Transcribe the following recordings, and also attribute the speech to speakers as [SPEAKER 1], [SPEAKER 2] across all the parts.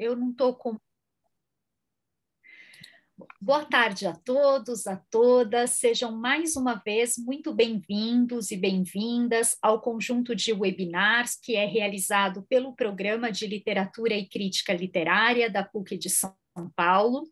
[SPEAKER 1] Eu não estou com. Boa tarde a todos, a todas. Sejam mais uma vez muito bem-vindos e bem-vindas ao conjunto de webinars que é realizado pelo Programa de Literatura e Crítica Literária da PUC de São Paulo.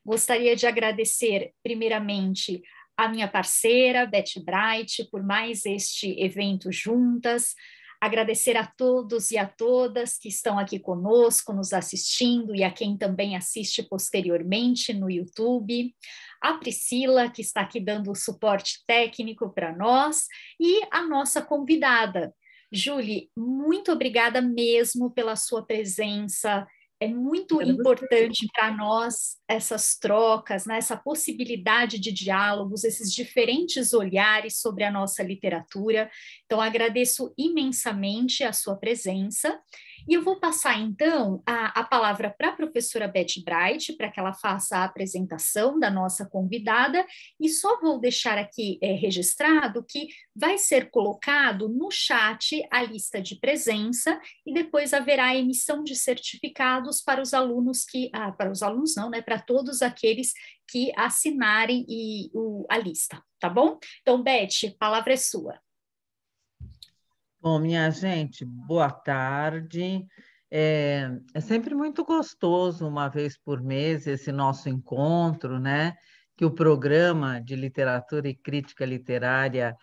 [SPEAKER 1] Gostaria de agradecer, primeiramente, a minha parceira, Beth Bright, por mais este evento juntas. Agradecer a todos e a todas que estão aqui conosco, nos assistindo, e a quem também assiste posteriormente no YouTube. A Priscila, que está aqui dando o suporte técnico para nós, e a nossa convidada. Julie, muito obrigada mesmo pela sua presença. É muito
[SPEAKER 2] Era você.
[SPEAKER 1] importante para nós essas trocas, né, essa possibilidade de diálogos, esses diferentes olhares sobre a nossa literatura. Então, agradeço imensamente a sua presença. E eu vou passar, então, a palavra para a professora Beth Bright, para que ela faça a apresentação da nossa convidada, e só vou deixar aqui registrado que vai ser colocado no chat a lista de presença, e depois haverá a emissão de certificados para os alunos para os alunos não, né, para todos aqueles que assinarem a lista, tá bom? Então, Beth, a palavra é sua.
[SPEAKER 2] Bom, minha gente, boa tarde. É sempre muito gostoso, uma vez por mês, esse nosso encontro, né? Que o programa de literatura e crítica literária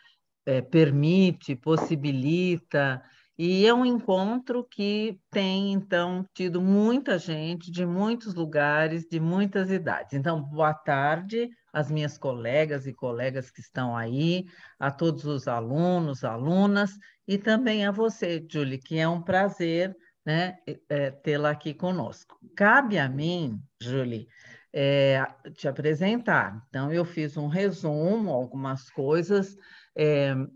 [SPEAKER 2] permite, possibilita, e é um encontro que tem, então, tido muita gente de muitos lugares, de muitas idades. Então, boa tarde às minhas colegas e colegas que estão aí, a todos os alunos, alunas, e também a você, Julie, que é um prazer, né, tê-la aqui conosco. Cabe a mim, Julie, te apresentar. Então, eu fiz um resumo, algumas coisas,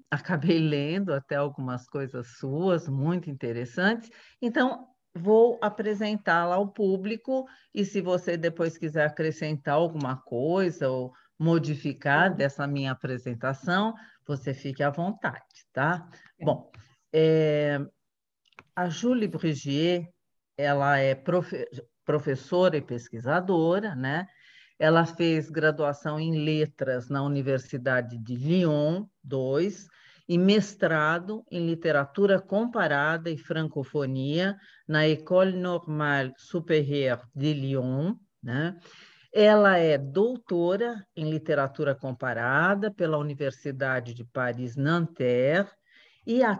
[SPEAKER 2] acabei lendo até algumas coisas suas, muito interessantes. Então, vou apresentá-la ao público e se você depois quiser acrescentar alguma coisa ou modificar dessa minha apresentação, você fique à vontade, tá? Bom, a Julie Brugier, ela é professora e pesquisadora, né? Ela fez graduação em letras na Universidade de Lyon 2 e mestrado em literatura comparada e francofonia na École Normale Supérieure de Lyon, né? Ela é doutora em literatura comparada pela Universidade de Paris-Nanterre e a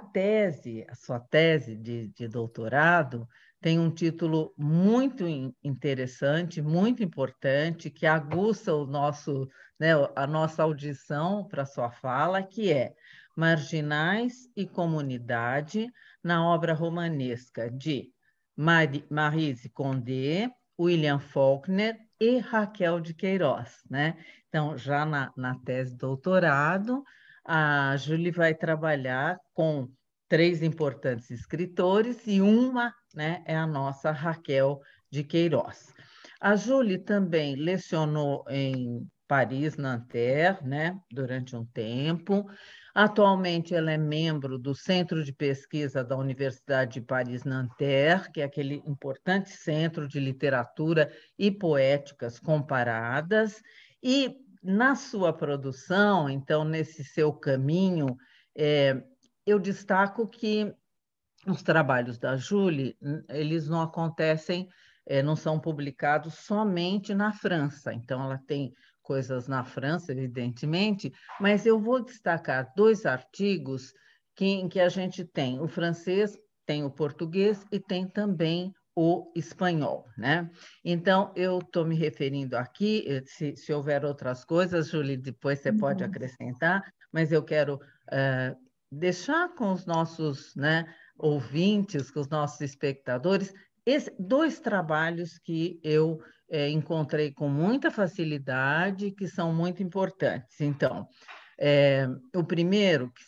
[SPEAKER 2] sua tese de doutorado, tem um título muito interessante, muito importante, que aguça o nosso, né, a nossa audição para a sua fala, que é Marginais e Comunidade na obra romanesca de Maryse Condé, William Faulkner e Raquel de Queiroz, né? Então, já na tese de doutorado, a Julie vai trabalhar com três importantes escritores e uma, né, é a nossa Raquel de Queiroz. A Julie também lecionou em Paris, Nanterre, né, durante um tempo. Atualmente, ela é membro do Centro de Pesquisa da Universidade de Paris-Nanterre, que é aquele importante centro de literatura e poéticas comparadas, e na sua produção, então, nesse seu caminho, eu destaco que os trabalhos da Julie, eles não acontecem, não são publicados somente na França. Então, ela tem coisas na França, evidentemente, mas eu vou destacar dois artigos em que a gente tem o francês, tem o português e tem também o espanhol, né? Então, eu estou me referindo aqui, se houver outras coisas, Julie, depois você pode acrescentar, mas eu quero deixar com os nossos, né, ouvintes, com os nossos espectadores, dois trabalhos que eu encontrei com muita facilidade, que são muito importantes. Então, o primeiro, que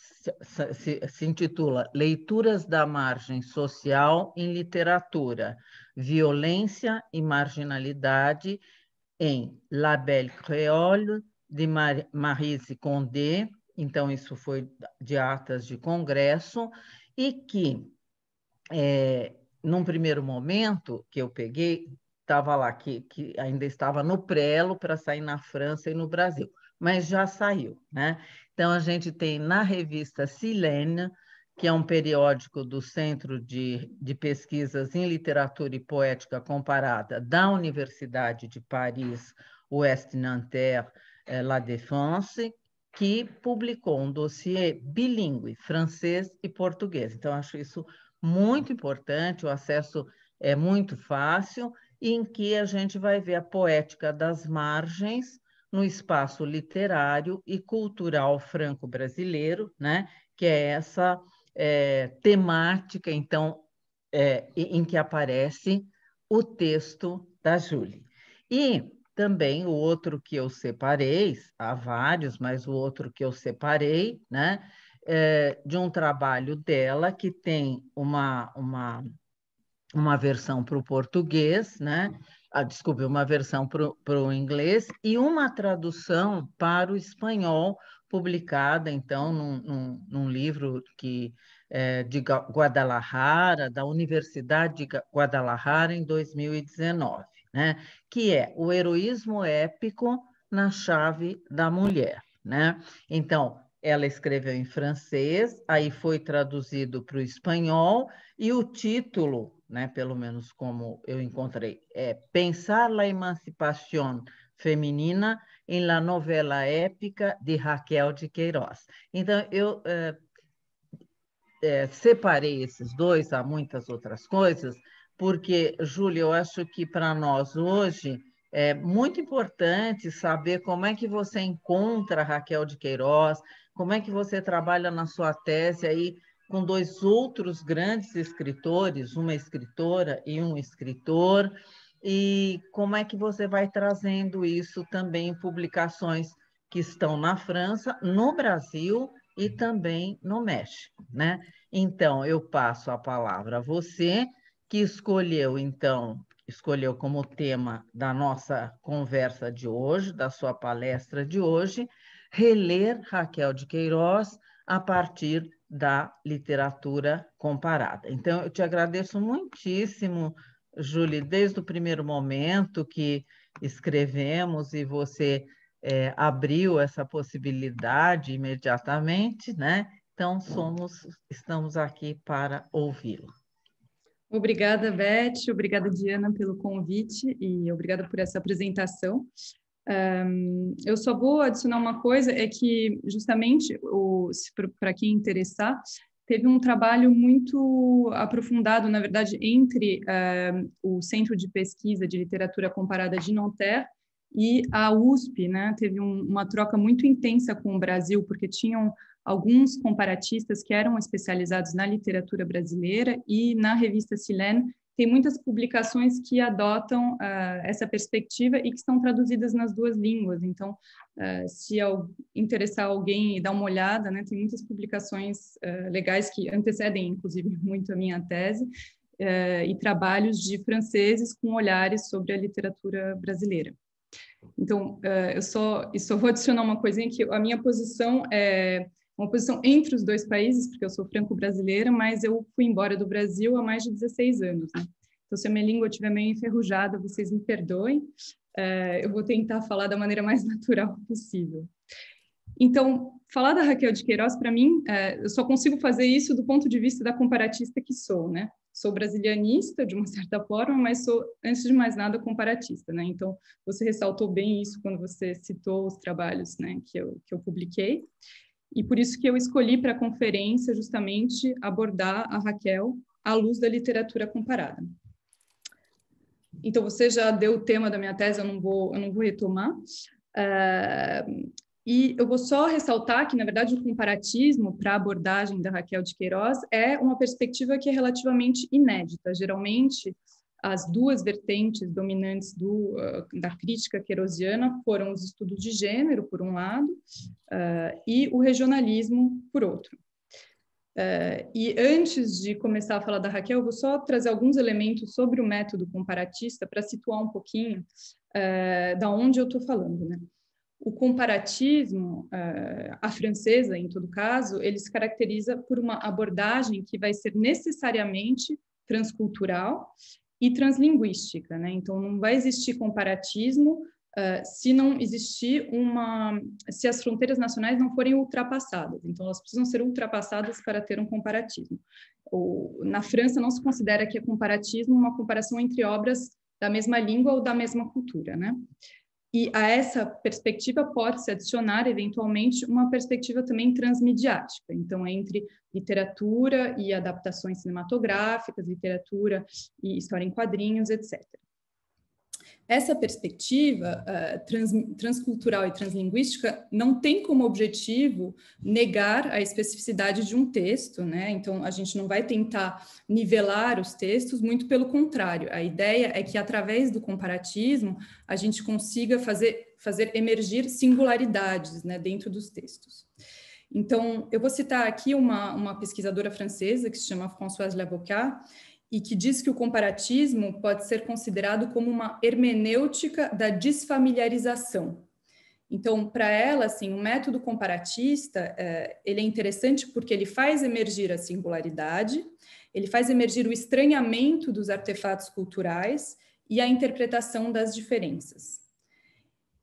[SPEAKER 2] se intitula Leituras da Margem Social em Literatura, Violência e Marginalidade em La Belle Créole, de Maryse Condé, então isso foi de atas de congresso, e que num primeiro momento que eu peguei, estava lá, que ainda estava no prelo para sair na França e no Brasil, mas já saiu, né? Então, a gente tem na revista Silène, que é um periódico do Centro de Pesquisas em Literatura e Poética Comparada da Universidade de Paris, Ouest Nanterre, La Défense, que publicou um dossiê bilíngue, francês e português. Então, acho isso muito importante, o acesso é muito fácil, em que a gente vai ver a poética das margens no espaço literário e cultural franco-brasileiro, né? Que é essa temática, então, em que aparece o texto da Júlia. E também o outro que eu separei, há vários, mas o outro que eu separei, né? De um trabalho dela que tem uma versão para o português, né? Desculpe, uma versão para o inglês e uma tradução para o espanhol, publicada, então, num livro de Guadalajara, da Universidade de Guadalajara, em 2019, né? Que é o heroísmo épico na chave da mulher, né? Então, ela escreveu em francês, aí foi traduzido para o espanhol, e o título, né, pelo menos como eu encontrei, é Pensar la emancipación feminina em la novela épica de Raquel de Queiroz. Então, eu separei esses dois, há muitas outras coisas, porque, Júlia, eu acho que para nós hoje é muito importante saber como é que você encontra a Raquel de Queiroz, como é que você trabalha na sua tese aí com dois outros grandes escritores, uma escritora e um escritor, e como é que você vai trazendo isso também em publicações que estão na França, no Brasil e também no México, né? Então, eu passo a palavra a você, que escolheu como tema da nossa conversa de hoje, da sua palestra de hoje, reler Raquel de Queiroz a partir da literatura comparada. Então, eu te agradeço muitíssimo, Júlia, desde o primeiro momento que escrevemos e você abriu essa possibilidade imediatamente, né? Então, estamos aqui para ouvi-lo.
[SPEAKER 3] Obrigada, Beth, obrigada, Diana, pelo convite e obrigada por essa apresentação. Eu só vou adicionar uma coisa, é que justamente, para quem interessar, teve um trabalho muito aprofundado, na verdade, entre o Centro de Pesquisa de Literatura Comparada de Nanterre e a USP, né? Teve uma troca muito intensa com o Brasil, porque tinham alguns comparatistas que eram especializados na literatura brasileira, e na revista Silène tem muitas publicações que adotam essa perspectiva e que estão traduzidas nas duas línguas. Então, se interessar alguém e dar uma olhada, né, tem muitas publicações legais que antecedem, inclusive, muito a minha tese, e trabalhos de franceses com olhares sobre a literatura brasileira. Então, eu só vou adicionar uma coisinha, que a minha posição é uma posição entre os dois países, porque eu sou franco-brasileira, mas eu fui embora do Brasil há mais de 16 anos, né? Então, se a minha língua estiver meio enferrujada, vocês me perdoem. Eu vou tentar falar da maneira mais natural possível. Então, falar da Raquel de Queiroz, para mim, eu só consigo fazer isso do ponto de vista da comparatista que sou, né? Sou brasilianista, de uma certa forma, mas sou, antes de mais nada, comparatista, né? Então, você ressaltou bem isso quando você citou os trabalhos, né, que eu publiquei. E por isso que eu escolhi para a conferência justamente abordar a Raquel à luz da literatura comparada. Então, você já deu o tema da minha tese, eu não vou retomar. E eu vou só ressaltar que, na verdade, o comparatismo para a abordagem da Raquel de Queiroz é uma perspectiva que é relativamente inédita. Geralmente, as duas vertentes dominantes da crítica queirosiana foram os estudos de gênero, por um lado, e o regionalismo, por outro. E antes de começar a falar da Raquel, eu vou só trazer alguns elementos sobre o método comparatista para situar um pouquinho da onde eu estou falando, né? O comparatismo, a francesa, em todo caso, ele se caracteriza por uma abordagem que vai ser necessariamente transcultural e translinguística, né? Então, não vai existir comparatismo se não existir se as fronteiras nacionais não forem ultrapassadas. Então, elas precisam ser ultrapassadas para ter um comparatismo. Na França, não se considera que é comparatismo uma comparação entre obras da mesma língua ou da mesma cultura, né? E a essa perspectiva pode-se adicionar, eventualmente, uma perspectiva também transmediática. Então, entre literatura e adaptações cinematográficas, literatura e história em quadrinhos, etc. Essa perspectiva transcultural e translinguística não tem como objetivo negar a especificidade de um texto, né? Então, a gente não vai tentar nivelar os textos, muito pelo contrário. A ideia é que, através do comparatismo, a gente consiga fazer emergir singularidades, né, dentro dos textos. Então, eu vou citar aqui uma pesquisadora francesa que se chama Françoise Lavocat, e que diz que o comparatismo pode ser considerado como uma hermenêutica da desfamiliarização. Então, para ela, assim, o método comparatista, ele é interessante porque ele faz emergir a singularidade, ele faz emergir o estranhamento dos artefatos culturais e a interpretação das diferenças.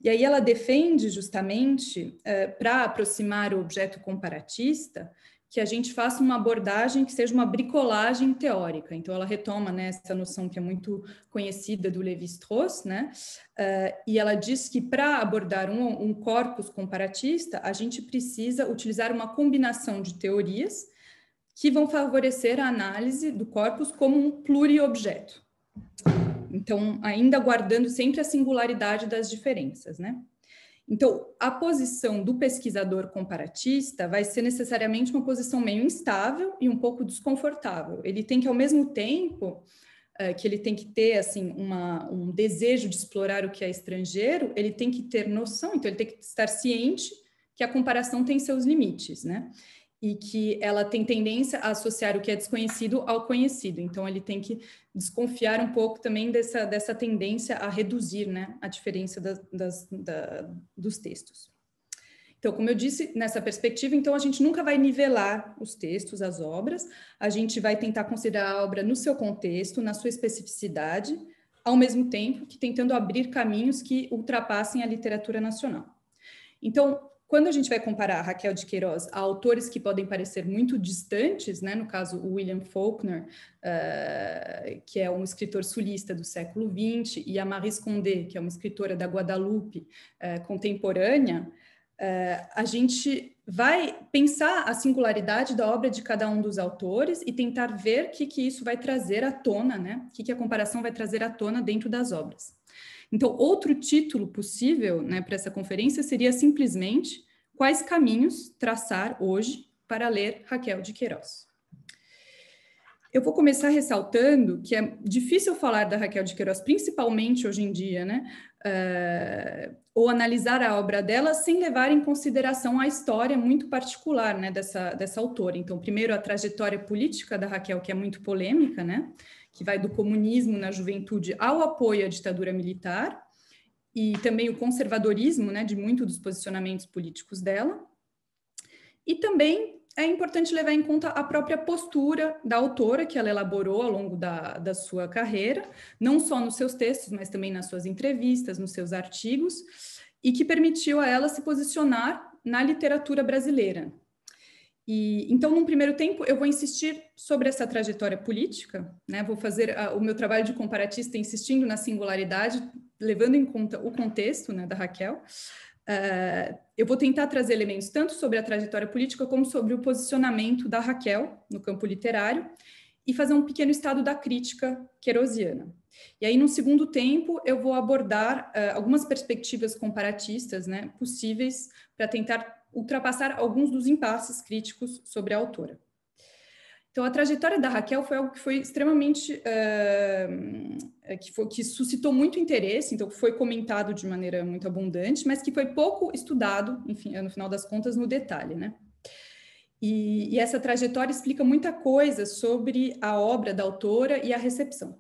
[SPEAKER 3] E aí ela defende, justamente, para aproximar o objeto comparatista, que a gente faça uma abordagem que seja uma bricolagem teórica. Então, ela retoma, né, essa noção que é muito conhecida do Lévi-Strauss, né? E ela diz que para abordar um corpus comparatista, a gente precisa utilizar uma combinação de teorias que vão favorecer a análise do corpus como um pluriobjeto. Então, ainda guardando sempre a singularidade das diferenças, né? Então, a posição do pesquisador comparatista vai ser necessariamente uma posição meio instável e um pouco desconfortável. Ele tem que, ao mesmo tempo que ele tem que ter assim, um desejo de explorar o que é estrangeiro, ele tem que ter noção, então ele tem que estar ciente que a comparação tem seus limites, né? E que ela tem tendência a associar o que é desconhecido ao conhecido. Então, ele tem que desconfiar um pouco também dessa tendência a reduzir, né, a diferença dos textos. Então, como eu disse, nessa perspectiva, então, a gente nunca vai nivelar os textos, as obras, a gente vai tentar considerar a obra no seu contexto, na sua especificidade, ao mesmo tempo que tentando abrir caminhos que ultrapassem a literatura nacional. Então, quando a gente vai comparar Raquel de Queiroz a autores que podem parecer muito distantes, né, no caso o William Faulkner, que é um escritor sulista do século XX, e a Maryse Condé, que é uma escritora da Guadalupe contemporânea, a gente vai pensar a singularidade da obra de cada um dos autores e tentar ver o que isso vai trazer à tona, né? O que a comparação vai trazer à tona dentro das obras. Então, outro título possível, né, para essa conferência seria simplesmente Quais caminhos traçar hoje para ler Raquel de Queiroz. Eu vou começar ressaltando que é difícil falar da Raquel de Queiroz, principalmente hoje em dia, né, ou analisar a obra dela sem levar em consideração a história muito particular, né, dessa autora. Então, primeiro, a trajetória política da Raquel, que é muito polêmica, né, que vai do comunismo na juventude ao apoio à ditadura militar, e também o conservadorismo, né, de muitos dos posicionamentos políticos dela. E também é importante levar em conta a própria postura da autora que ela elaborou ao longo da sua carreira, não só nos seus textos, mas também nas suas entrevistas, nos seus artigos, e que permitiu a ela se posicionar na literatura brasileira. Então, num primeiro tempo, eu vou insistir sobre essa trajetória política, né? Vou fazer o meu trabalho de comparatista insistindo na singularidade, levando em conta o contexto, né, da Raquel. Eu vou tentar trazer elementos tanto sobre a trajetória política como sobre o posicionamento da Raquel no campo literário e fazer um pequeno estado da crítica queirosiana. E aí, no segundo tempo, eu vou abordar algumas perspectivas comparatistas, né, possíveis para tentar ultrapassar alguns dos impasses críticos sobre a autora. Então, a trajetória da Raquel foi algo que foi extremamente... que suscitou muito interesse, então foi comentado de maneira muito abundante, mas que foi pouco estudado, enfim, no final das contas, no detalhe, né? E essa trajetória explica muita coisa sobre a obra da autora e a recepção.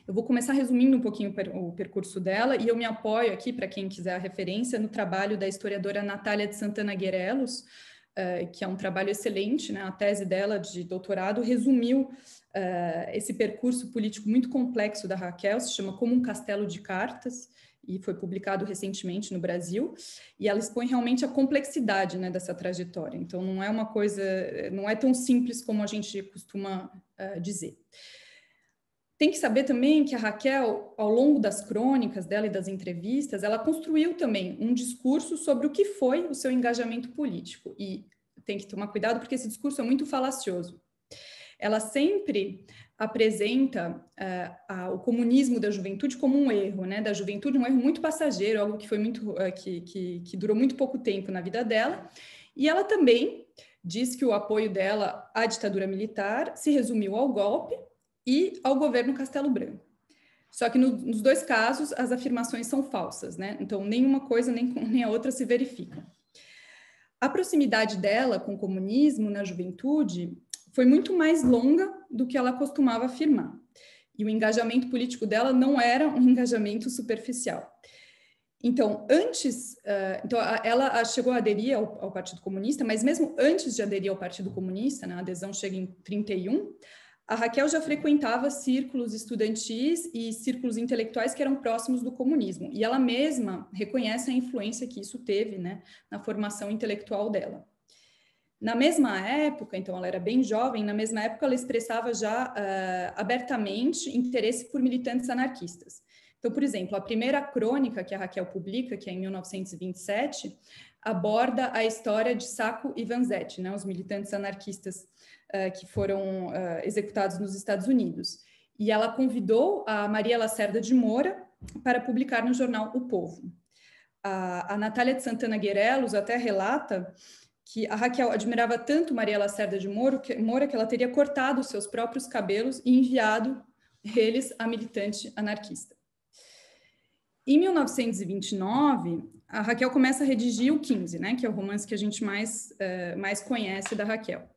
[SPEAKER 3] Eu vou começar resumindo um pouquinho o percurso dela, e eu me apoio aqui, para quem quiser a referência, no trabalho da historiadora Natália de Santana Guerelos, que é um trabalho excelente, né? A tese dela de doutorado resumiu esse percurso político muito complexo da Raquel, se chama Como um Castelo de Cartas, e foi publicado recentemente no Brasil, e ela expõe realmente a complexidade, né, dessa trajetória. Então, não é uma coisa, não é tão simples como a gente costuma dizer. Tem que saber também que a Raquel, ao longo das crônicas dela e das entrevistas, ela construiu também um discurso sobre o que foi o seu engajamento político, e tem que tomar cuidado porque esse discurso é muito falacioso. Ela sempre apresenta o comunismo da juventude como um erro, né? Da juventude, um erro muito passageiro, algo que foi muito que durou muito pouco tempo na vida dela. E ela também diz que o apoio dela à ditadura militar se resumiu ao golpe e ao governo Castelo Branco. Só que nos dois casos as afirmações são falsas, né? Então nenhuma coisa nem a outra se verifica. A proximidade dela com o comunismo na juventude foi muito mais longa do que ela costumava afirmar. E o engajamento político dela não era um engajamento superficial. Então, ela chegou a aderir ao Partido Comunista, mas mesmo antes de aderir ao Partido Comunista, né, a adesão chega em 1931, a Raquel já frequentava círculos estudantis e círculos intelectuais que eram próximos do comunismo. E ela mesma reconhece a influência que isso teve, né, na formação intelectual dela. Na mesma época, então ela era bem jovem, na mesma época ela expressava já abertamente interesse por militantes anarquistas. Então, por exemplo, a primeira crônica que a Raquel publica, que é em 1927, aborda a história de Sacco e Vanzetti, né, os militantes anarquistas que foram executados nos Estados Unidos. E ela convidou a Maria Lacerda de Moura para publicar no jornal O Povo. A Natália de Santana Guerelos até relata que a Raquel admirava tanto Maria Lacerda de Moura que ela teria cortado os seus próprios cabelos e enviado eles à militante anarquista. Em 1929, a Raquel começa a redigir o 15, né, que é o romance que a gente mais conhece da Raquel.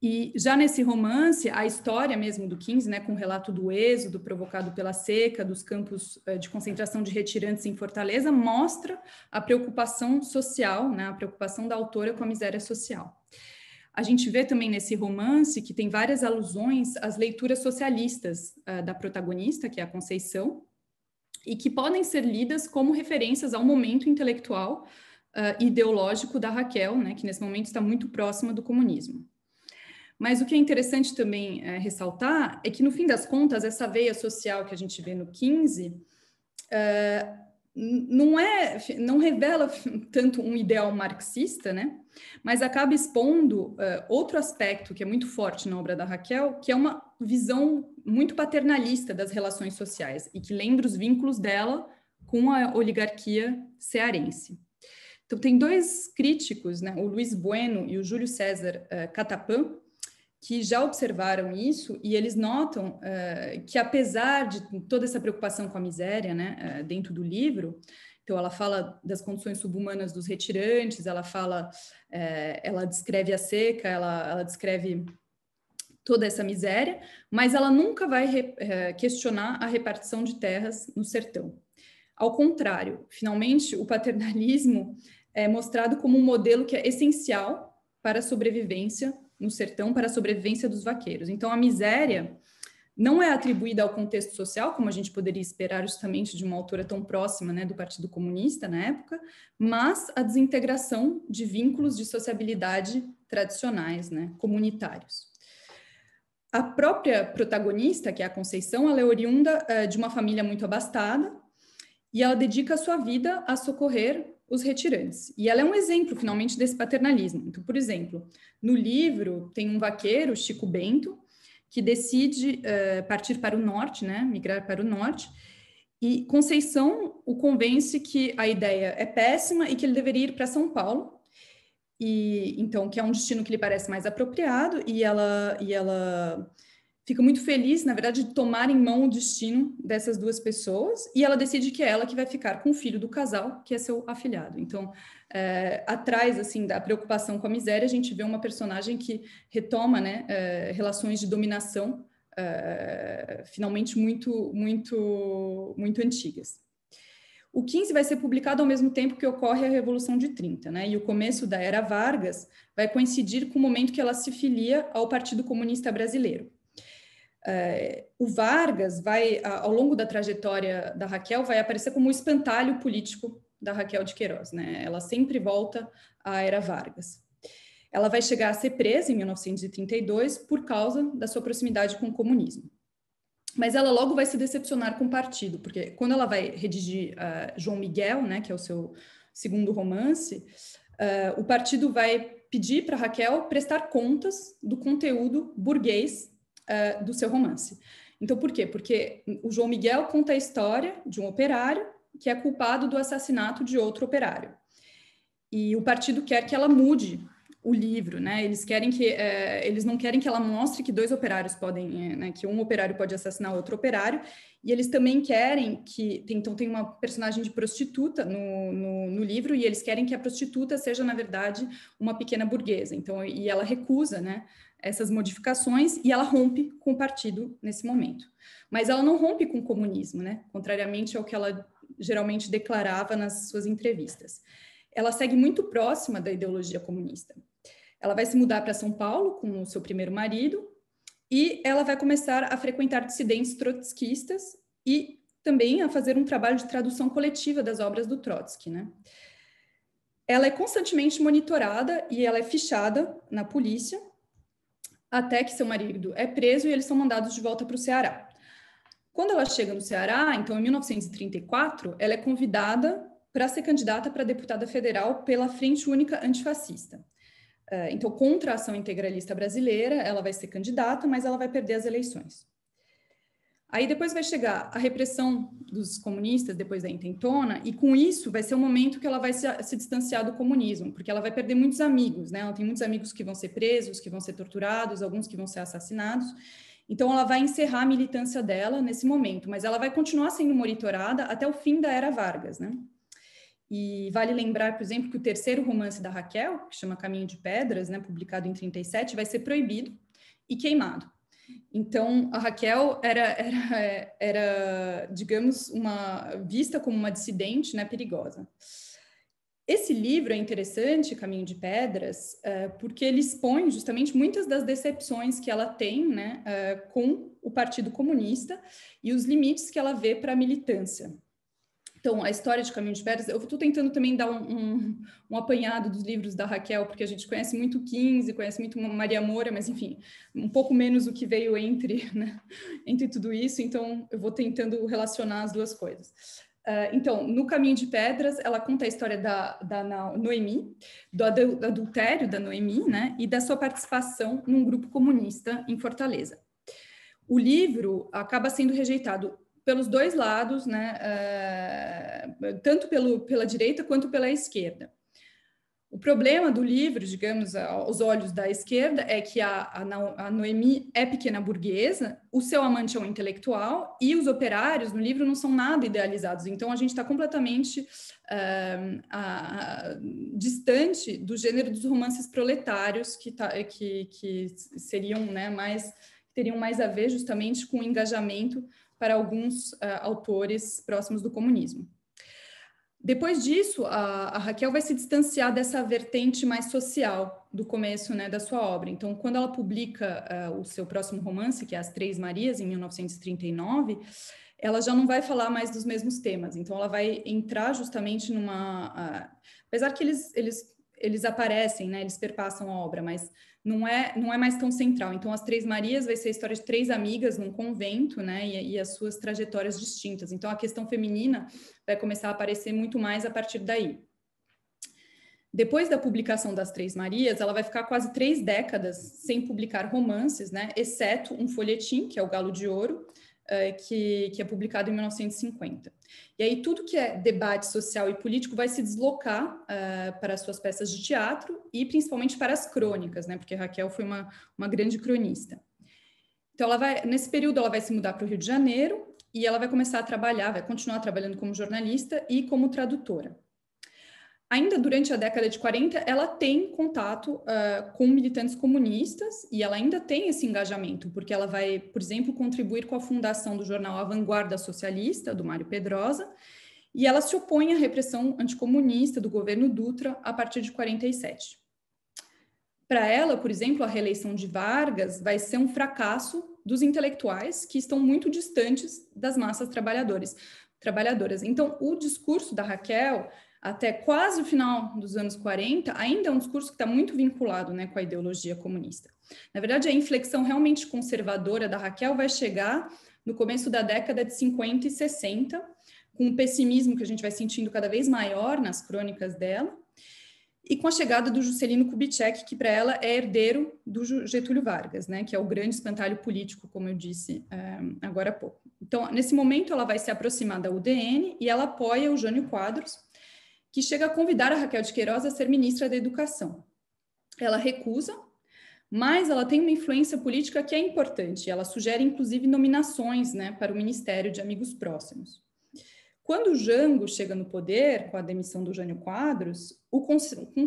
[SPEAKER 3] E já nesse romance, a história mesmo do 15, né, com o relato do êxodo provocado pela seca, dos campos de concentração de retirantes em Fortaleza, mostra a preocupação social, né, a preocupação da autora com a miséria social. A gente vê também nesse romance que tem várias alusões às leituras socialistas da protagonista, que é a Conceição, e que podem ser lidas como referências ao momento intelectual e ideológico da Raquel, né, que nesse momento está muito próxima do comunismo. Mas o que é interessante também ressaltar é que, no fim das contas, essa veia social que a gente vê no 15 não revela tanto um ideal marxista, né? Mas acaba expondo outro aspecto que é muito forte na obra da Raquel, que é uma visão muito paternalista das relações sociais e que lembra os vínculos dela com a oligarquia cearense. Então, tem dois críticos, né? O Luiz Bueno e o Júlio César Catapã, que já observaram isso, e eles notam que, apesar de toda essa preocupação com a miséria, né, dentro do livro, então ela fala das condições subhumanas dos retirantes, ela descreve a seca, ela descreve toda essa miséria, mas ela nunca vai questionar a repartição de terras no sertão. Ao contrário, finalmente, o paternalismo é mostrado como um modelo que é essencial para a sobrevivência no sertão, para a sobrevivência dos vaqueiros. Então, a miséria não é atribuída ao contexto social, como a gente poderia esperar justamente de uma autora tão próxima, né, do Partido Comunista na época, mas a desintegração de vínculos de sociabilidade tradicionais, né, comunitários. A própria protagonista, que é a Conceição, ela é oriunda de uma família muito abastada e ela dedica a sua vida a socorrer os retirantes. E ela é um exemplo, finalmente, desse paternalismo. Então, por exemplo, no livro tem um vaqueiro, Chico Bento, que decide partir para o norte, né, migrar para o norte, e Conceição o convence que a ideia é péssima e que ele deveria ir para São Paulo, e então que é um destino que lhe parece mais apropriado, e ela fica muito feliz, na verdade, de tomar em mão o destino dessas duas pessoas, e ela decide que é ela que vai ficar com o filho do casal, que é seu afilhado. Então, atrás, assim, da preocupação com a miséria, a gente vê uma personagem que retoma, né, relações de dominação, finalmente muito antigas. O 15 vai ser publicado ao mesmo tempo que ocorre a Revolução de 30, né? E o começo da Era Vargas vai coincidir com o momento que ela se filia ao Partido Comunista Brasileiro. O Vargas vai, ao longo da trajetória da Raquel, vai aparecer como o espantalho político da Raquel de Queiroz, né? Ela sempre volta à era Vargas. Ela vai chegar a ser presa em 1932 por causa da sua proximidade com o comunismo. Mas ela logo vai se decepcionar com o partido, porque quando ela vai redigir João Miguel, né, que é o seu segundo romance, o partido vai pedir para Raquel prestar contas do conteúdo burguês do seu romance. Então, por quê? Porque o João Miguel conta a história de um operário que é culpado do assassinato de outro operário. E o partido quer que ela mude o livro, né? Eles não querem que ela mostre que dois operários podem, né, que um operário pode assassinar outro operário, e eles também querem que, então tem uma personagem de prostituta no livro, e eles querem que a prostituta seja, na verdade, uma pequena burguesa. Então, e ela recusa, né, essas modificações, e ela rompe com o partido nesse momento. Mas ela não rompe com o comunismo, né? Contrariamente ao que ela geralmente declarava nas suas entrevistas. Ela segue muito próxima da ideologia comunista. Ela vai se mudar para São Paulo com o seu primeiro marido e ela vai começar a frequentar dissidentes trotskistas e também a fazer um trabalho de tradução coletiva das obras do Trotsky, né? Ela é constantemente monitorada e ela é fichada na polícia até que seu marido é preso e eles são mandados de volta para o Ceará. Quando ela chega no Ceará, então em 1934, ela é convidada para ser candidata para deputada federal pela Frente Única Antifascista. Então, contra a ação integralista brasileira, ela vai ser candidata, mas ela vai perder as eleições. Aí depois vai chegar a repressão dos comunistas, depois da intentona, e com isso vai ser o momento que ela vai se distanciar do comunismo, porque ela vai perder muitos amigos, né? Ela tem muitos amigos que vão ser presos, que vão ser torturados, alguns que vão ser assassinados. Então, ela vai encerrar a militância dela nesse momento, mas ela vai continuar sendo monitorada até o fim da era Vargas, né? E vale lembrar, por exemplo, que o terceiro romance da Raquel, que chama Caminho de Pedras, né, publicado em 37, vai ser proibido e queimado. Então, a Raquel era, digamos, vista como uma dissidente, né, perigosa. Esse livro é interessante, Caminho de Pedras, porque ele expõe justamente muitas das decepções que ela tem, né, com o Partido Comunista e os limites que ela vê para a militância. Então, a história de Caminho de Pedras, eu estou tentando também dar um apanhado dos livros da Raquel, porque a gente conhece muito 15, conhece muito Maria Moura, mas, enfim, um pouco menos o que veio entre tudo isso, então eu vou tentando relacionar as duas coisas. Então, no Caminho de Pedras, ela conta a história da Noemi, do adultério da Noemi, né, e da sua participação num grupo comunista em Fortaleza. O livro acaba sendo rejeitado pelos dois lados, né, tanto pela direita quanto pela esquerda. O problema do livro, digamos, aos olhos da esquerda, é que a Noemi é pequena burguesa, o seu amante é um intelectual e os operários no livro não são nada idealizados. Então, a gente está completamente distante do gênero dos romances proletários que seriam, né, teriam mais a ver justamente com o engajamento para alguns autores próximos do comunismo. Depois disso, a Raquel vai se distanciar dessa vertente mais social do começo, né, da sua obra. Então, quando ela publica o seu próximo romance, que é As Três Marias, em 1939, ela já não vai falar mais dos mesmos temas. Então, ela vai entrar justamente apesar que eles aparecem, né, eles perpassam a obra, mas não é mais tão central. Então, As Três Marias vai ser a história de três amigas num convento, né, e as suas trajetórias distintas. Então, a questão feminina vai começar a aparecer muito mais a partir daí. Depois da publicação das Três Marias, ela vai ficar quase 3 décadas sem publicar romances, né, exceto um folhetim, que é o Galo de Ouro, que é publicado em 1950. E aí tudo que é debate social e político vai se deslocar para as suas peças de teatro e principalmente para as crônicas, né? Porque Raquel foi uma grande cronista. Então, nesse período, ela vai se mudar para o Rio de Janeiro e ela vai começar a trabalhar, vai continuar trabalhando como jornalista e como tradutora. Ainda durante a década de 40, ela tem contato com militantes comunistas e ela ainda tem esse engajamento, porque ela vai, por exemplo, contribuir com a fundação do jornal A Vanguarda Socialista, do Mário Pedrosa, e ela se opõe à repressão anticomunista do governo Dutra a partir de 47. Para ela, por exemplo, a reeleição de Vargas vai ser um fracasso dos intelectuais que estão muito distantes das massas trabalhadoras. Então, o discurso da Raquel, até quase o final dos anos 40, ainda é um discurso que está muito vinculado, né, com a ideologia comunista. Na verdade, a inflexão realmente conservadora da Raquel vai chegar no começo da década de 50 e 60, com um pessimismo que a gente vai sentindo cada vez maior nas crônicas dela, e com a chegada do Juscelino Kubitschek, que para ela é herdeiro do Getúlio Vargas, né, que é o grande espantalho político, como eu disse agora há pouco. Então, nesse momento, ela vai se aproximar da UDN e ela apoia o Jânio Quadros, que chega a convidar a Raquel de Queiroz a ser ministra da Educação. Ela recusa, mas ela tem uma influência política que é importante. Ela sugere, inclusive, nominações, né, para o Ministério de Amigos Próximos. Quando o Jango chega no poder, com a demissão do Jânio Quadros, o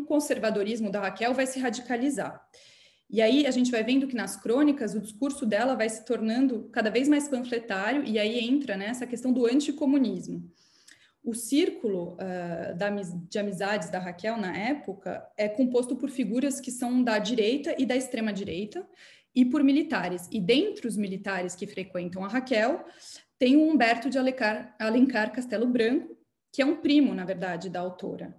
[SPEAKER 3] conservadorismo da Raquel vai se radicalizar. E aí a gente vai vendo que nas crônicas o discurso dela vai se tornando cada vez mais panfletário, e aí entra, né, essa questão do anticomunismo. O círculo de amizades da Raquel na época é composto por figuras que são da direita e da extrema-direita, e por militares. E dentre os militares que frequentam a Raquel, tem o Humberto de Alencar Castelo Branco, que é um primo, na verdade, da autora.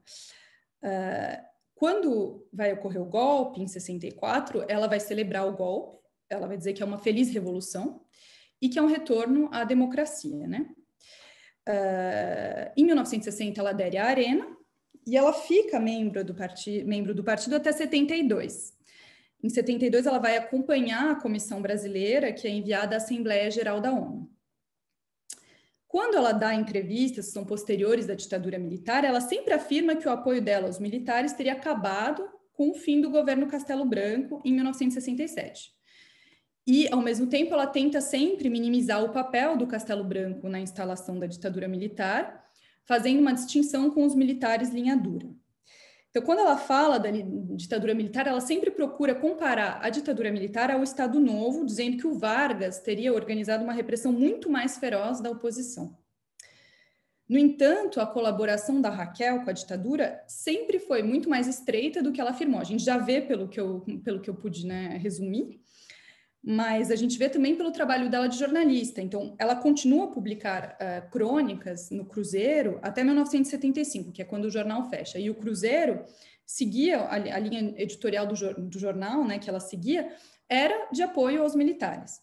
[SPEAKER 3] Quando vai ocorrer o golpe, em 64, ela vai celebrar o golpe, ela vai dizer que é uma feliz revolução e que é um retorno à democracia, né? Em 1960, ela adere à Arena e ela fica membro do partido até 72. Em 72, ela vai acompanhar a Comissão Brasileira, que é enviada à Assembleia Geral da ONU. Quando ela dá entrevistas que são posteriores da ditadura militar, ela sempre afirma que o apoio dela aos militares teria acabado com o fim do governo Castelo Branco em 1967. E, ao mesmo tempo, ela tenta sempre minimizar o papel do Castelo Branco na instalação da ditadura militar, fazendo uma distinção com os militares linha dura. Então, quando ela fala da ditadura militar, ela sempre procura comparar a ditadura militar ao Estado Novo, dizendo que o Vargas teria organizado uma repressão muito mais feroz da oposição. No entanto, a colaboração da Raquel com a ditadura sempre foi muito mais estreita do que ela afirmou. A gente já vê pelo que eu pude, né, resumir, mas a gente vê também pelo trabalho dela de jornalista. Então, ela continua a publicar crônicas no Cruzeiro até 1975, que é quando o jornal fecha. E o Cruzeiro seguia, a linha editorial do jornal, né, que ela seguia, era de apoio aos militares.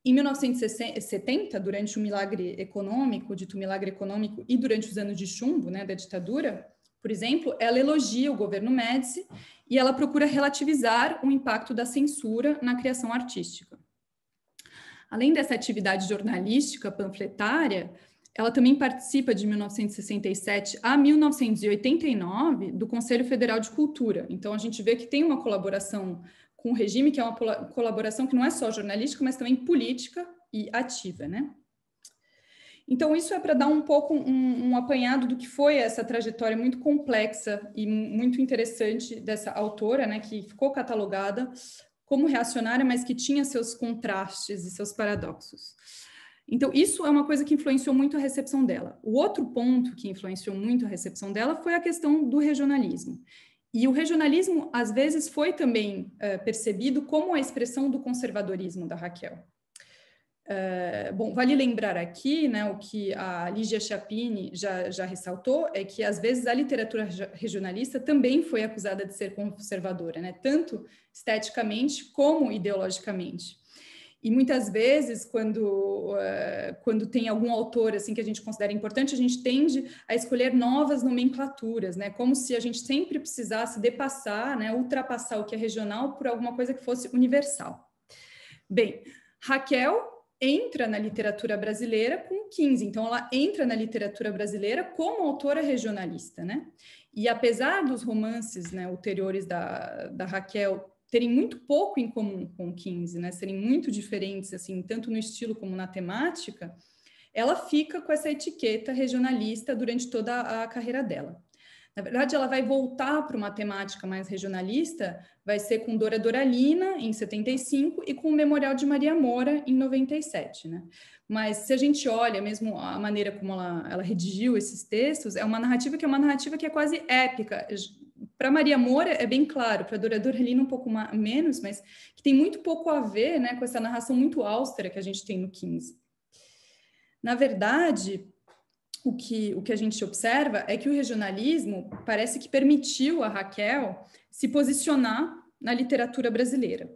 [SPEAKER 3] Em 1970, durante o milagre econômico, dito milagre econômico, e durante os anos de chumbo, né, da ditadura, por exemplo, ela elogia o governo Médici e ela procura relativizar o impacto da censura na criação artística. Além dessa atividade jornalística panfletária, ela também participa de 1967 a 1989 do Conselho Federal de Cultura. Então, a gente vê que tem uma colaboração com o regime, que é uma colaboração que não é só jornalística, mas também política e ativa, né? Então, isso é para dar um pouco um apanhado do que foi essa trajetória muito complexa e muito interessante dessa autora, né, que ficou catalogada como reacionária, mas que tinha seus contrastes e seus paradoxos. Então, isso é uma coisa que influenciou muito a recepção dela. O outro ponto que influenciou muito a recepção dela foi a questão do regionalismo. E o regionalismo, às vezes, foi também percebido como a expressão do conservadorismo da Raquel. Bom, vale lembrar aqui, né, o que a Lígia Chapini já ressaltou, é que, às vezes, a literatura regionalista também foi acusada de ser conservadora, né, tanto esteticamente como ideologicamente. E muitas vezes, quando tem algum autor assim, que a gente considera importante, a gente tende a escolher novas nomenclaturas, né? Como se a gente sempre precisasse depassar, né? Ultrapassar o que é regional por alguma coisa que fosse universal. Bem, Raquel entra na literatura brasileira com 15, então ela entra na literatura brasileira como autora regionalista, né? E apesar dos romances, né, ulteriores da Raquel terem muito pouco em comum com 15, né, serem muito diferentes, assim, tanto no estilo como na temática, ela fica com essa etiqueta regionalista durante toda a carreira dela. Na verdade, ela vai voltar para uma temática mais regionalista, vai ser com Dora Doralina, em 75, e com o Memorial de Maria Moura, em 97, né? Mas se a gente olha mesmo a maneira como ela redigiu esses textos, é uma narrativa que é quase épica, para Maria Moura é bem claro, para Dora Dorlina um pouco menos, mas que tem muito pouco a ver, né, com essa narração muito austera que a gente tem no 15. Na verdade, o que a gente observa é que o regionalismo parece que permitiu a Raquel se posicionar na literatura brasileira.